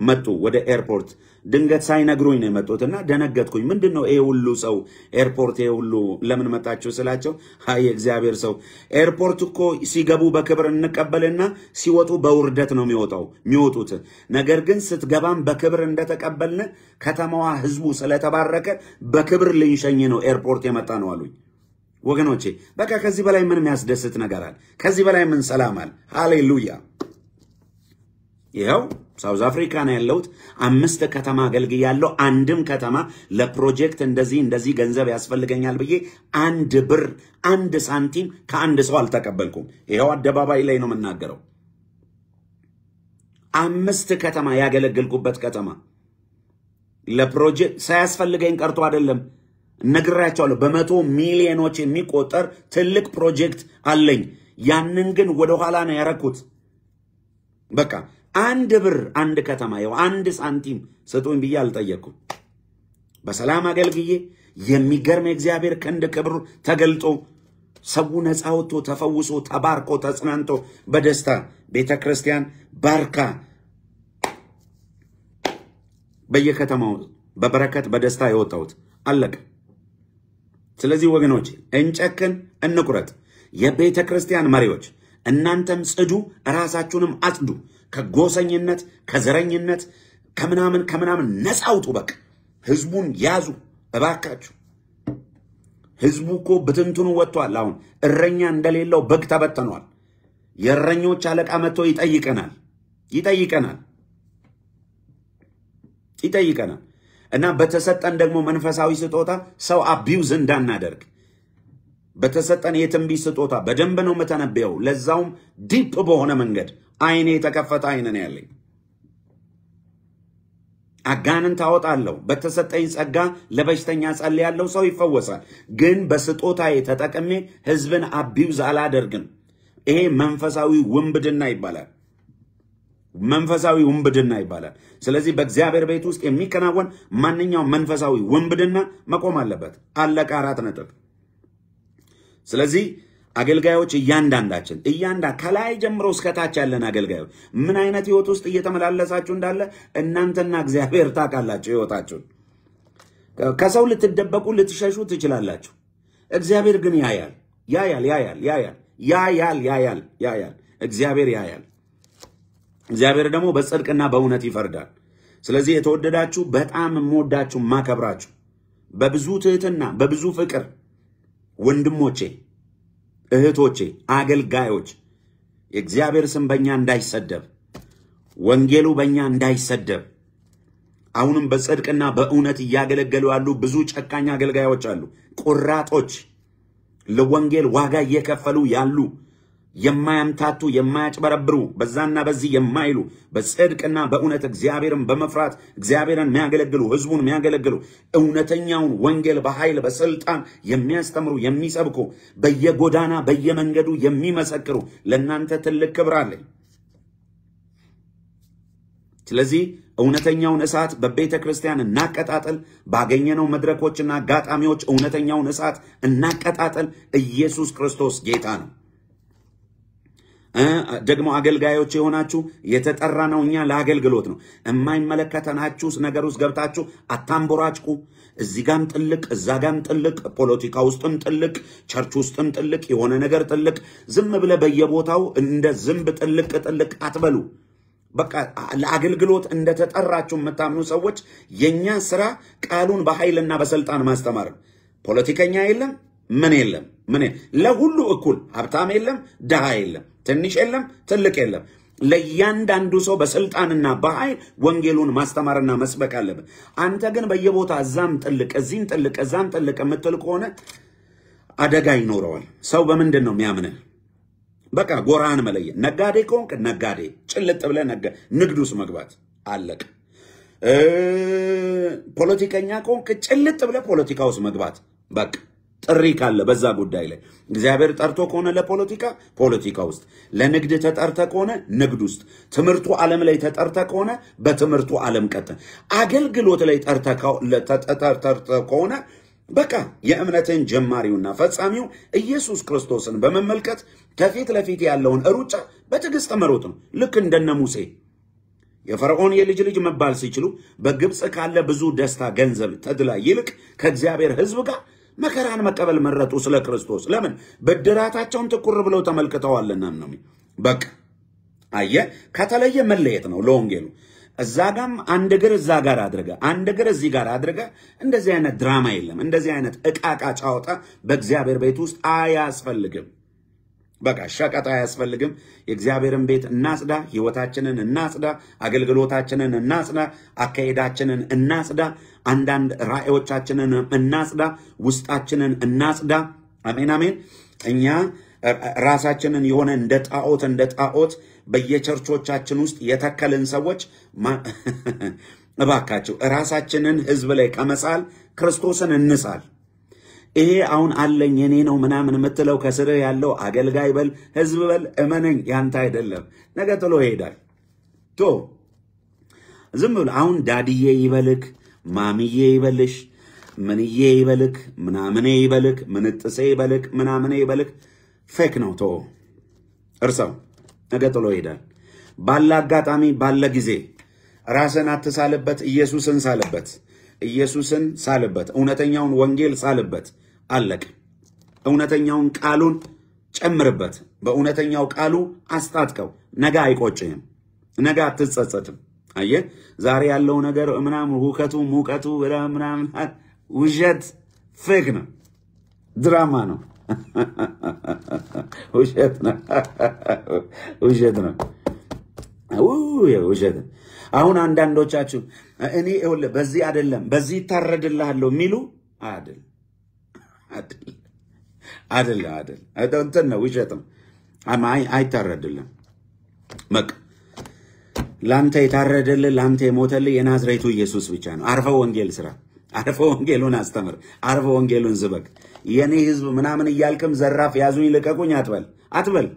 መጡ ወደ ኤርፖርት ድንገት ሳይነግሩኝ ነው መጡትና ደነገጥኩኝ ምንድነው ይሄ ሁሉ ሰው ኤርፖርት ይሄ ሁሉ ለምን መጣችሁ ስላቸው ሃይ እግዚአብሔር ሰው ኤርፖርት እኮ ሲገቡ በክብር እንቀበልና ሲወጡ በውርደት ነው የሚወጡት ነገር ግን ስትገባም በክብር እንደተቀበልን ከተማዋ ህዝቡ ስለተባረከ በክብር ልንሸኝ ነው ኤርፖርት የመጣ ነው አሉኝ ወገኖቼ በቃ ከዚህ በላይ ምን የሚያስደስት ነገር አለ ከዚህ በላይ ምን ሰላም አለ ሃሌሉያ ይሄው ሳውዝ አፍሪካ ነው ያለውት 5 ከተማ አገልግያለሁ አንድም ከተማ ለፕሮጀክት እንደዚህ ገንዘብ ያስፈልገኛል ብዬ 1 ብር 1 ሳንቲም ከአንድ ሰው አልተቀበልኩም ይሄው አደባባይ ላይ ነው መናገረው 5 ከተማ ያገለግልኩበት ከተማ ለፕሮጀክት ሳያስፈልገኝ ቀርቶ አይደለም ነግራቸዋለሁ በመቶ ሚሊዮኖች የሚቆጠር ትልቅ ፕሮጀክት አለኝ ያንን ግን ወደ ኋላ ነው ያረኩት በቃ 1 ብር 1 ከተማ ይው 1 ሳንቲም ሰጡኝ ብዬ አልጠየቅኩም በሰላም አገልግዬ የሚገርም እግዚአብሔር ክንድ ክብር ተገልጦ ሰው ነፃ ወጥቶ ተፈውሶ ተባርኮ ተጽናንቶ በደስታ ቤተክርስቲያን ባርካ በየከተማው በበረከት በደስታ የወጣሁት አለቀ ስለዚህ ወገኖች እንጨክን እንቁረጥ የቤተክርስቲያን መሪዎች እናንተም ጽዱ ራሳችሁንም አጽዱ ከጎሰኝነት ከዘረኝነት ከመናምን ነፃ አውጡ በቃ ህዝቡን ያዙ እባካችሁ ህዝቡ እኮ በትንቱኑ ወጥቷል አሁን እረኛ እንደሌለው በግ ተበተኗል የእረኞች አለቃ መጥቶ ይጠይቀናል እና በተሰጠን ደግሞ መንፈሳዊ ስጦታ ሰው አቢውዝ እንዳናደርግ በተሰጠን የትንቢት ስጦታ በደንብ ነው መተነበየው ለዛውም ዲፕ በሆነ መንገድ አይኔ የተከፈተ አይነ ነው ያለኝ አጋንን ታወጣለሁ በተሰጠኝ ጸጋ ለበሽተኛ ጸልያለሁ ሰው ይፈወሳል ግን በስጦታዬ ተጠቅሜ ህዝብን አቢውዝ አላደርግም ይሄ መንፈሳዊ ውንብድና ይባላል ስለዚህ በእግዚአብሔር ቤት ውስጥ የሚከናወን ማንኛውም መንፈሳዊ ውንብድና መቆም አለበት አለቀ 4 ነጥብ ስለዚህ አገልጋዮች እያንዳንዳችን ከላይ ጀምሮ እስከታች ያለን አገልጋዮች ምን አይነት ህይወት ውስጥ እየተመላለሳችሁ እንዳለ እናንተና እግዚአብሔር ታውቃላችሁ ህይወታችሁ ከሰው ልትደበቁ ልትሸሹ ትችላላችሁ እግዚአብሔር ግን ያያል እግዚአብሔር ያያል እግዚአብሔር ደግሞ በጽድቅና በእውነት ይፈርዳል ስለዚህ የተወደዳችሁ በጣም ሞዳችሁ ማከብራችሁ በብዙ ትህትና በብዙ ፍቅር ወንድሞቼ እህቶቼ አገልጋዮች የእግዚአብሔር ስም በእኛ እንዳይሰደብ ወንጌሉ በእኛ እንዳይሰደብ አሁንም በጽድቅና በእውነት እያገለገሉ ያሉ ብዙ ጨካኝ አገልጋዮች አሉ ቁራጦች ለወንጌል ዋጋ እየከፈሉ ያሉ የማያምታቱ የማያጭበረብሩ በዛና በዚህ የማይሉ በጽድቅና በእውነት እግዚአብሔርን በመፍራት እግዚአብሔርን የሚያገለግሉ ህዝቡን የሚያገለግሉ እውነተኛውን ወንጌል በኃይል በስልጣን የሚያስተምሩ የሚሰብኩ በየጎዳና በየመንገዱ የሚመሰክሩ ለእናንተ ትልቅ ክብር አለኝ ስለዚህ እውነተኛውን እሳት በቤተክርስቲያን እናቀጣጣል ባገኘነው መድረኮችና አጋጣሚዎች እውነተኛውን እሳት እናቀጣጣል ኢየሱስ ክርስቶስ ጌታ ነው ደግሞ አገልጋዮች የሆናችሁ የተጠራነውኛ ለአገልግሎት ነው የማይመለከተናችሁ ነገር ውስጥ ገብታችሁ አታምቦራጭቁ እዚህ ጋም ጥልቅ እዛ ጋም ጥልቅ ፖለቲካ ውስጥም ጥልቅ ቸርች ውስጥም ጥልቅ የሆነ ነገር ጥልቅ ዝም ብለ በየቦታው እንደ ዝምብ ጥልቅ አትበሉ በቃ ለአገልግሎት እንደተጠራችሁ መታምኑ ሰዎች የኛ ስራ ቃሉን በኃይልና በስልጣን ማስተማር ፖለቲከኛ የለም ምን ለሁሉ እኩል ሀብታም የለም ደሃ የለም ትንሽ የለም ትልቅ የለም ለእያንዳንዱ ሰው በስልጣንና በኃይል ወንጌሉን ማስተማርና መስበክ አለበት። አንተ ግን በየቦታ እዛም ጥልቅ እዚህም ጥልቅ እዛም ጥልቅ የምትል ከሆነ አደጋ ይኖረዋል። ሰው በምንድን ነው የሚያምንህ? በቃ ጎራህን መለየት። ነጋዴ ከሆንክ ነጋዴ ጭልጥ ብለህ ንግድ ውስጥ መግባት አለቅ። ፖለቲከኛ ከሆንክ ጭልጥ ብለህ ፖለቲካ ውስጥ መግባት በቃ። ጥሪ ካለ በዛ ጉዳይ ላይ እግዚአብሔር ጠርቶ ከሆነ ለፖለቲካ ፖለቲካ ውስጥ፣ ለንግድ ተጠርተ ከሆነ ንግድ ውስጥ፣ ትምህርቱ ዓለም ላይ ተጠርተ ከሆነ በትምህርቱ ዓለም ቀጥል። አገልግሎት ላይ ተጠርተ ከሆነ በቃ የእምነትን ጀማሪውና ፈጻሚው ኢየሱስ ክርስቶስን በመመልከት ከፊት ለፊት ያለውን ሩጫ በትዕግስት መሮጥ ነው። ልክ እንደነ ሙሴ የፈርዖን የልጅ ልጅ መባል ሲችሉ በግብጽ ካለ ብዙ ደስታ፣ ገንዘብ፣ ተድላ ይልቅ ከእግዚአብሔር ሕዝብ ጋር መከራን መቀበል መረጡ ስለ ክርስቶስ። ለምን? ብድራታቸውን ትኩር ብለው ተመልክተዋልና ነው። በቃ አየ ከተለየ መለየት ነው ለወንጌሉ። እዛ ጋም አንድ እግር እዛ ጋር አድርገ አንድ እግር እዚህ ጋር አድርገ እንደዚህ አይነት ድራማ የለም። እንደዚህ አይነት እቃቃ ጫወታ በእግዚአብሔር ቤት ውስጥ አያስፈልግም። በቃ ሸቀጥ አያስፈልግም። የእግዚአብሔርን ቤት እናጽዳ፣ ህይወታችንን እናጽዳ፣ አገልግሎታችንን እናጽዳ፣ አካሄዳችንን እናጽዳ፣ አንዳንድ ራእዮቻችንን እናጽዳ፣ ውስጣችንን እናጽዳ። አሜን አሜን። እኛ ራሳችንን የሆነ እንደ ጣዖት በየቸርቾቻችን ውስጥ የተከልን ሰዎች እባካችሁ ራሳችንን ህዝብ ላይ ከመሳል ክርስቶስን እንሳል። ይሄ አሁን አለኝ የኔ ነው ምናምን የምትለው ከስር ያለው አገልጋይ በል ህዝብ በል እመነኝ ያንተ አይደለም። ነገ ጥሎ ይሄዳል። ዝም ብሎ አሁን ዳድዬ ይበልክ፣ ማሚዬ ይበልሽ፣ ምንዬ ይበልክ፣ ምናምኔ ይበልክ፣ ምንጥሴ ይበልክ፣ ምናምኔ ይበልክ ፌክ ነው። እርሳው ነገ ጥሎ ይሄዳል። ባለ አጋጣሚ ባለ ጊዜ ራስን አትሳልበት፣ ኢየሱስን ሳልበት፣ ኢየሱስን ሳልበት፣ እውነተኛውን ወንጌል ሳልበት። አለቀ። እውነተኛውን ቃሉን ጨምርበት፣ በእውነተኛው ቃሉ አስታጥቀው። ነገ አይቆጭህም፣ ነገ አትጸጸትም። አየ ዛሬ ያለው ነገር ምናምን ሁከቱ ሙቀቱ ምናምን ውሸት ፌክ ነው፣ ድራማ ነው፣ ውሸት ነው፣ ውሸት ነው፣ ውሸት። አሁን አንዳንዶቻችሁ እኔ በዚህ አይደለም በዚህ ታረድልሃለሁ የሚሉ አይደል እንትን ነው፣ ውሸት ነው። አይታረድልም። በቃ ላንተ የታረደልህ ላንተ የሞተልህ የናዝሬቱ ኢየሱስ ብቻ ነው። አርፈው ወንጌል ስራ፣ አርፈው ወንጌሉን አስተምር፣ አርፈው ወንጌሉን ዝበክ። የኔ ህዝብ ምናምን እያልክም ዘራፍ ያዙኝ ልቀቁኝ አትበል።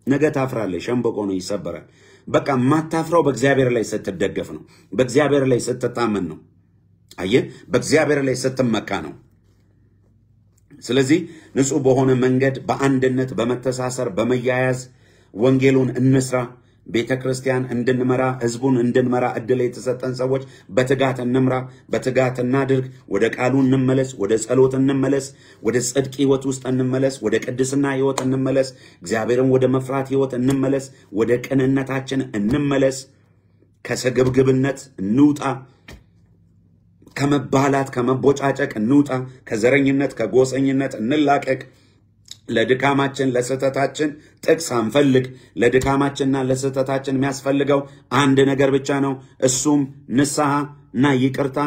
ነገ ታፍራለህ፣ ሸምበቆ ነው፣ ይሰበራል። በቃ ማታፍራው በእግዚአብሔር ላይ ስትደገፍ ነው፣ በእግዚአብሔር ላይ ስትታመን ነው። አየህ፣ በእግዚአብሔር ላይ ስትመካ ነው። ስለዚህ ንጹህ በሆነ መንገድ በአንድነት በመተሳሰር በመያያዝ ወንጌሉን እንስራ። ቤተክርስቲያን እንድንመራ ህዝቡን እንድንመራ እድል የተሰጠን ሰዎች በትጋት እንምራ፣ በትጋት እናድርግ። ወደ ቃሉ እንመለስ፣ ወደ ጸሎት እንመለስ፣ ወደ ጽድቅ ህይወት ውስጥ እንመለስ፣ ወደ ቅድስና ህይወት እንመለስ፣ እግዚአብሔርን ወደ መፍራት ህይወት እንመለስ፣ ወደ ቅንነታችን እንመለስ። ከስግብግብነት እንውጣ፣ ከመባላት ከመቦጫጨቅ እንውጣ፣ ከዘረኝነት ከጎሰኝነት እንላቀቅ። ለድካማችን ለስተታችን ጥቅስ አንፈልግ። ለድካማችንና ለስተታችን የሚያስፈልገው አንድ ነገር ብቻ ነው። እሱም ንስሐና ይቅርታ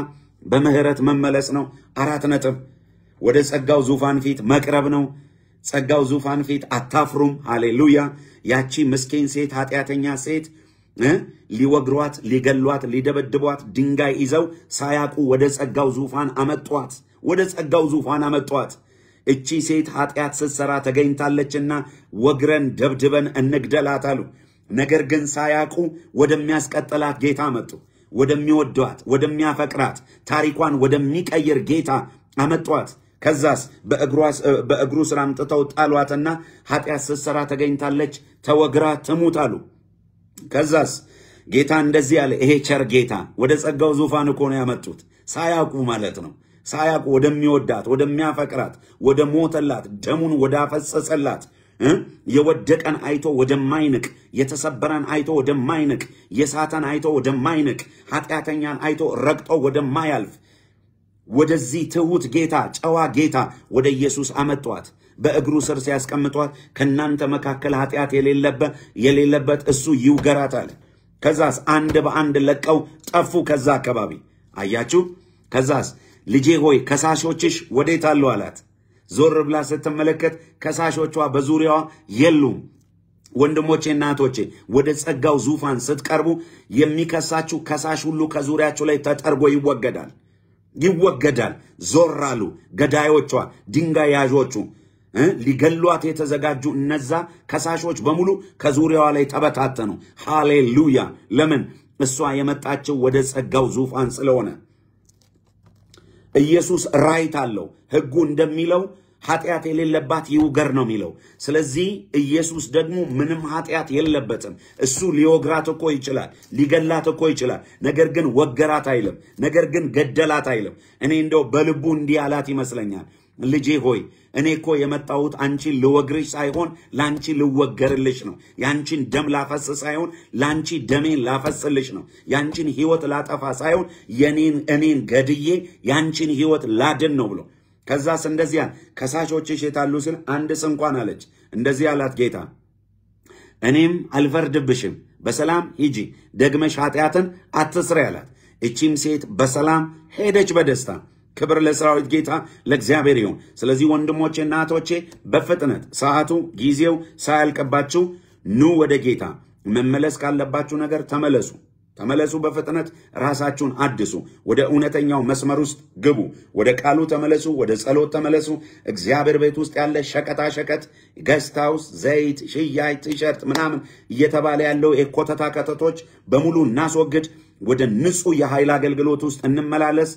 በምህረት መመለስ ነው። 4 ነጥብ። ወደ ጸጋው ዙፋን ፊት መቅረብ ነው። ጸጋው ዙፋን ፊት አታፍሩም። ሃሌሉያ። ያቺ ምስኪን ሴት ኃጢአተኛ ሴት ሊወግሯት፣ ሊገሏት፣ ሊደበድቧት ድንጋይ ይዘው ሳያቁ ወደ ጸጋው ዙፋን አመጧት። ወደ ጸጋው ዙፋን አመጧት። እቺ ሴት ኃጢአት ስትሰራ ተገኝታለችና ወግረን ደብድበን እንግደላት አሉ። ነገር ግን ሳያቁ ወደሚያስቀጥላት ጌታ መጡ። ወደሚወዷት፣ ወደሚያፈቅራት፣ ታሪኳን ወደሚቀይር ጌታ አመጧት። ከዛስ በእግሩ ስር አምጥተው ጣሏትና ኃጢአት ስትሰራ ተገኝታለች፣ ተወግራ ትሙት አሉ። ከዛስ ጌታ እንደዚህ አለ። ይሄ ቸር ጌታ ወደ ጸጋው ዙፋን እኮ ነው ያመጡት፣ ሳያቁ ማለት ነው። ሳያቁ ወደሚወዳት፣ ወደሚያፈቅራት፣ ወደ ሞተላት፣ ደሙን ወዳፈሰሰላት፣ የወደቀን አይቶ ወደማይንቅ፣ የተሰበረን አይቶ ወደማይንቅ፣ የሳተን አይቶ ወደማይንቅ፣ ኃጢአተኛን አይቶ ረግጦ ወደማያልፍ ወደዚህ ትሁት ጌታ፣ ጨዋ ጌታ ወደ ኢየሱስ አመጧት። በእግሩ ስር ሲያስቀምጧት ከናንተ መካከል ኃጢአት የሌለበት እሱ ይውገራት አለ። ከዛስ አንድ በአንድ ለቀው ጠፉ ከዛ አካባቢ። አያችሁ? ከዛስ ልጄ ሆይ ከሳሾችሽ ወዴት አሉ አላት። ዞር ብላ ስትመለከት ከሳሾቿ በዙሪያዋ የሉም። ወንድሞቼ እናቶቼ ወደ ጸጋው ዙፋን ስትቀርቡ የሚከሳችሁ ከሳሽ ሁሉ ከዙሪያችሁ ላይ ተጠርጎ ይወገዳል። ዞር አሉ ገዳዮቿ፣ ድንጋይ ያዦቹ፣ ሊገሏት የተዘጋጁ እነዛ ከሳሾች በሙሉ ከዙሪያዋ ላይ ተበታተኑ። ሃሌሉያ! ለምን? እሷ የመጣችው ወደ ጸጋው ዙፋን ስለሆነ። ኢየሱስ ራይት አለው። ሕጉ እንደሚለው ኃጢአት የሌለባት ይውገር ነው የሚለው። ስለዚህ ኢየሱስ ደግሞ ምንም ኃጢአት የለበትም። እሱ ሊወግራት እኮ ይችላል፣ ሊገላት እኮ ይችላል። ነገር ግን ወገራት አይልም፣ ነገር ግን ገደላት አይልም። እኔ እንደው በልቡ እንዲህ አላት ይመስለኛል። ልጄ ሆይ እኔ እኮ የመጣሁት አንቺን ልወግርሽ ሳይሆን ላንቺ ልወገርልሽ ነው። ያንቺን ደም ላፈስ ሳይሆን ላንቺ ደሜን ላፈስልሽ ነው። ያንቺን ሕይወት ላጠፋ ሳይሆን እኔን ገድዬ ያንቺን ሕይወት ላድን ነው ብሎ ከዛስ እንደዚያ ከሳሾችሽ የታሉ ስል አንድስ እንኳን አለች። እንደዚህ አላት ጌታ፣ እኔም አልፈርድብሽም፣ በሰላም ሂጂ፣ ደግመሽ ኃጢአትን አትስሪ አላት። እቺም ሴት በሰላም ሄደች በደስታ። ክብር ለሰራዊት ጌታ ለእግዚአብሔር ይሁን። ስለዚህ ወንድሞቼ እናቶቼ በፍጥነት ሰዓቱ ጊዜው ሳያልቅባችሁ ኑ ወደ ጌታ። መመለስ ካለባችሁ ነገር ተመለሱ። በፍጥነት ራሳችሁን አድሱ። ወደ እውነተኛው መስመር ውስጥ ግቡ። ወደ ቃሉ ተመለሱ። ወደ ጸሎት ተመለሱ። እግዚአብሔር ቤት ውስጥ ያለ ሸቀጣ ሸቀጥ፣ ገስት ሃውስ፣ ዘይት፣ ሽያጭ፣ ቲሸርት ምናምን እየተባለ ያለው የኮተታ ከተቶች በሙሉ እናስወግድ። ወደ ንጹህ የኃይል አገልግሎት ውስጥ እንመላለስ።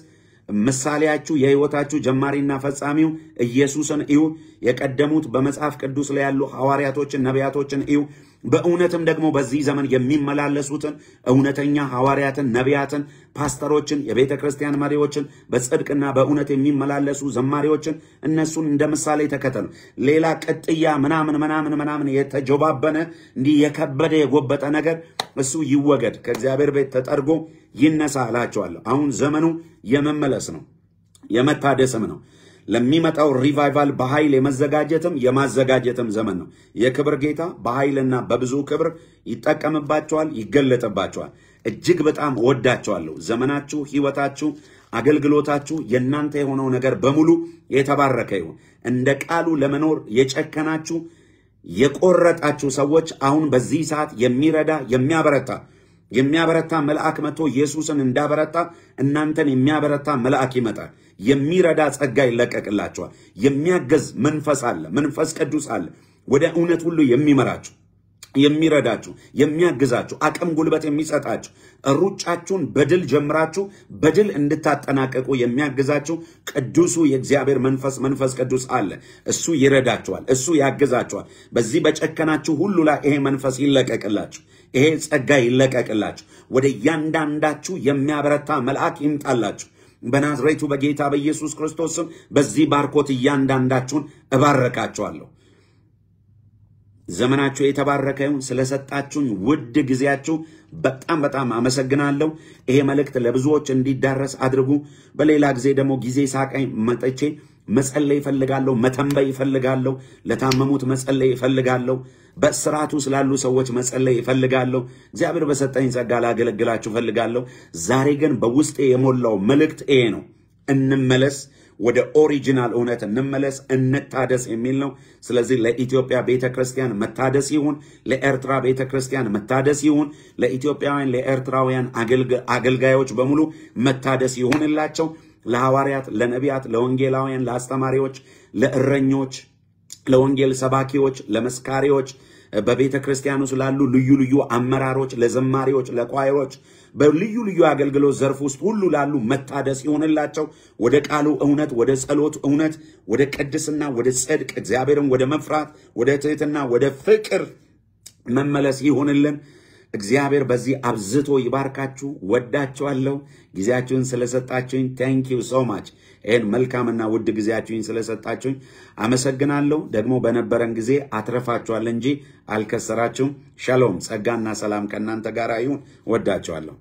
ምሳሌያችሁ የሕይወታችሁ ጀማሪና ፈጻሚው ኢየሱስን እዩ። የቀደሙት በመጽሐፍ ቅዱስ ላይ ያሉ ሐዋርያቶችን ነቢያቶችን እዩ። በእውነትም ደግሞ በዚህ ዘመን የሚመላለሱትን እውነተኛ ሐዋርያትን፣ ነቢያትን፣ ፓስተሮችን፣ የቤተ ክርስቲያን መሪዎችን፣ በጽድቅና በእውነት የሚመላለሱ ዘማሪዎችን እነሱን እንደ ምሳሌ ተከተሉ። ሌላ ቅጥያ ምናምን የተጆባበነ እንዲህ የከበደ የጎበጠ ነገር እሱ ይወገድ፣ ከእግዚአብሔር ቤት ተጠርጎ ይነሳ እላቸዋለሁ። አሁን ዘመኑ የመመለስ ነው፣ የመታደስም ነው። ለሚመጣው ሪቫይቫል በኃይል የመዘጋጀትም የማዘጋጀትም ዘመን ነው። የክብር ጌታ በኃይልና በብዙ ክብር ይጠቀምባቸዋል፣ ይገለጥባቸዋል። እጅግ በጣም ወዳቸዋለሁ። ዘመናችሁ፣ ሕይወታችሁ፣ አገልግሎታችሁ የእናንተ የሆነው ነገር በሙሉ የተባረከ ይሁን። እንደ ቃሉ ለመኖር የጨከናችሁ የቆረጣችሁ ሰዎች አሁን በዚህ ሰዓት የሚያበረታ መልአክ መጥቶ ኢየሱስን እንዳበረታ እናንተን የሚያበረታ መልአክ ይመጣል። የሚረዳ ጸጋ ይለቀቅላችኋል። የሚያገዝ መንፈስ አለ፣ መንፈስ ቅዱስ አለ። ወደ እውነት ሁሉ የሚመራችሁ፣ የሚረዳችሁ፣ የሚያግዛችሁ፣ አቅም ጉልበት የሚሰጣችሁ፣ ሩጫችሁን በድል ጀምራችሁ በድል እንድታጠናቀቁ የሚያግዛችሁ ቅዱሱ የእግዚአብሔር መንፈስ ቅዱስ አለ። እሱ ይረዳችኋል፣ እሱ ያግዛችኋል። በዚህ በጨከናችሁ ሁሉ ላይ ይሄ መንፈስ ይለቀቅላችሁ፣ ይሄ ጸጋ ይለቀቅላችሁ። ወደ እያንዳንዳችሁ የሚያበረታ መልአክ ይምጣላችሁ። በናዝሬቱ በጌታ በኢየሱስ ክርስቶስ ስም በዚህ ባርኮት እያንዳንዳችሁን እባረካችኋለሁ። ዘመናችሁ የተባረከ ይሁን። ስለሰጣችሁኝ ውድ ጊዜያችሁ በጣም አመሰግናለሁ። ይሄ መልእክት ለብዙዎች እንዲዳረስ አድርጉ። በሌላ ጊዜ ደግሞ ጊዜ ሳቀኝ መጥቼ መጸለይ ይፈልጋለሁ፣ መተንበይ ይፈልጋለሁ፣ ለታመሙት መጸለይ ይፈልጋለሁ፣ በስራቱ ስላሉ ሰዎች መጸለይ ይፈልጋለሁ። እግዚአብሔር በሰጠኝ ጸጋ ላገለግላችሁ ይፈልጋለሁ። ዛሬ ግን በውስጤ የሞላው መልእክት ይሄ ነው። እንመለስ፣ ወደ ኦሪጂናል እውነት እንመለስ፣ እንታደስ የሚል ነው። ስለዚህ ለኢትዮጵያ ቤተክርስቲያን መታደስ ይሁን፣ ለኤርትራ ቤተክርስቲያን መታደስ ይሁን፣ ለኢትዮጵያውያን ለኤርትራውያን አገልጋዮች በሙሉ መታደስ ይሁንላቸው። ለሐዋርያት፣ ለነቢያት፣ ለወንጌላውያን፣ ለአስተማሪዎች፣ ለእረኞች፣ ለወንጌል ሰባኪዎች፣ ለመስካሪዎች፣ በቤተ ክርስቲያኑ ስላሉ ልዩ አመራሮች፣ ለዘማሪዎች፣ ለቋዮች፣ በልዩ አገልግሎት ዘርፍ ውስጥ ሁሉ ላሉ መታደስ ይሆንላቸው። ወደ ቃሉ እውነት፣ ወደ ጸሎት እውነት፣ ወደ ቅድስና፣ ወደ ጽድቅ፣ እግዚአብሔርን ወደ መፍራት፣ ወደ ትህትና፣ ወደ ፍቅር መመለስ ይሆንልን። እግዚአብሔር በዚህ አብዝቶ ይባርካችሁ። ወዳችኋለሁ። ጊዜያችሁን ስለሰጣችሁኝ ታንክ ዩ ሶ ማች። ይሄን መልካምና ውድ ጊዜያችሁን ስለሰጣችሁኝ አመሰግናለሁ። ደግሞ በነበረን ጊዜ አትረፋችኋል እንጂ አልከሰራችሁም። ሻሎም፣ ጸጋና ሰላም ከእናንተ ጋር ይሁን። ወዳችኋለሁ።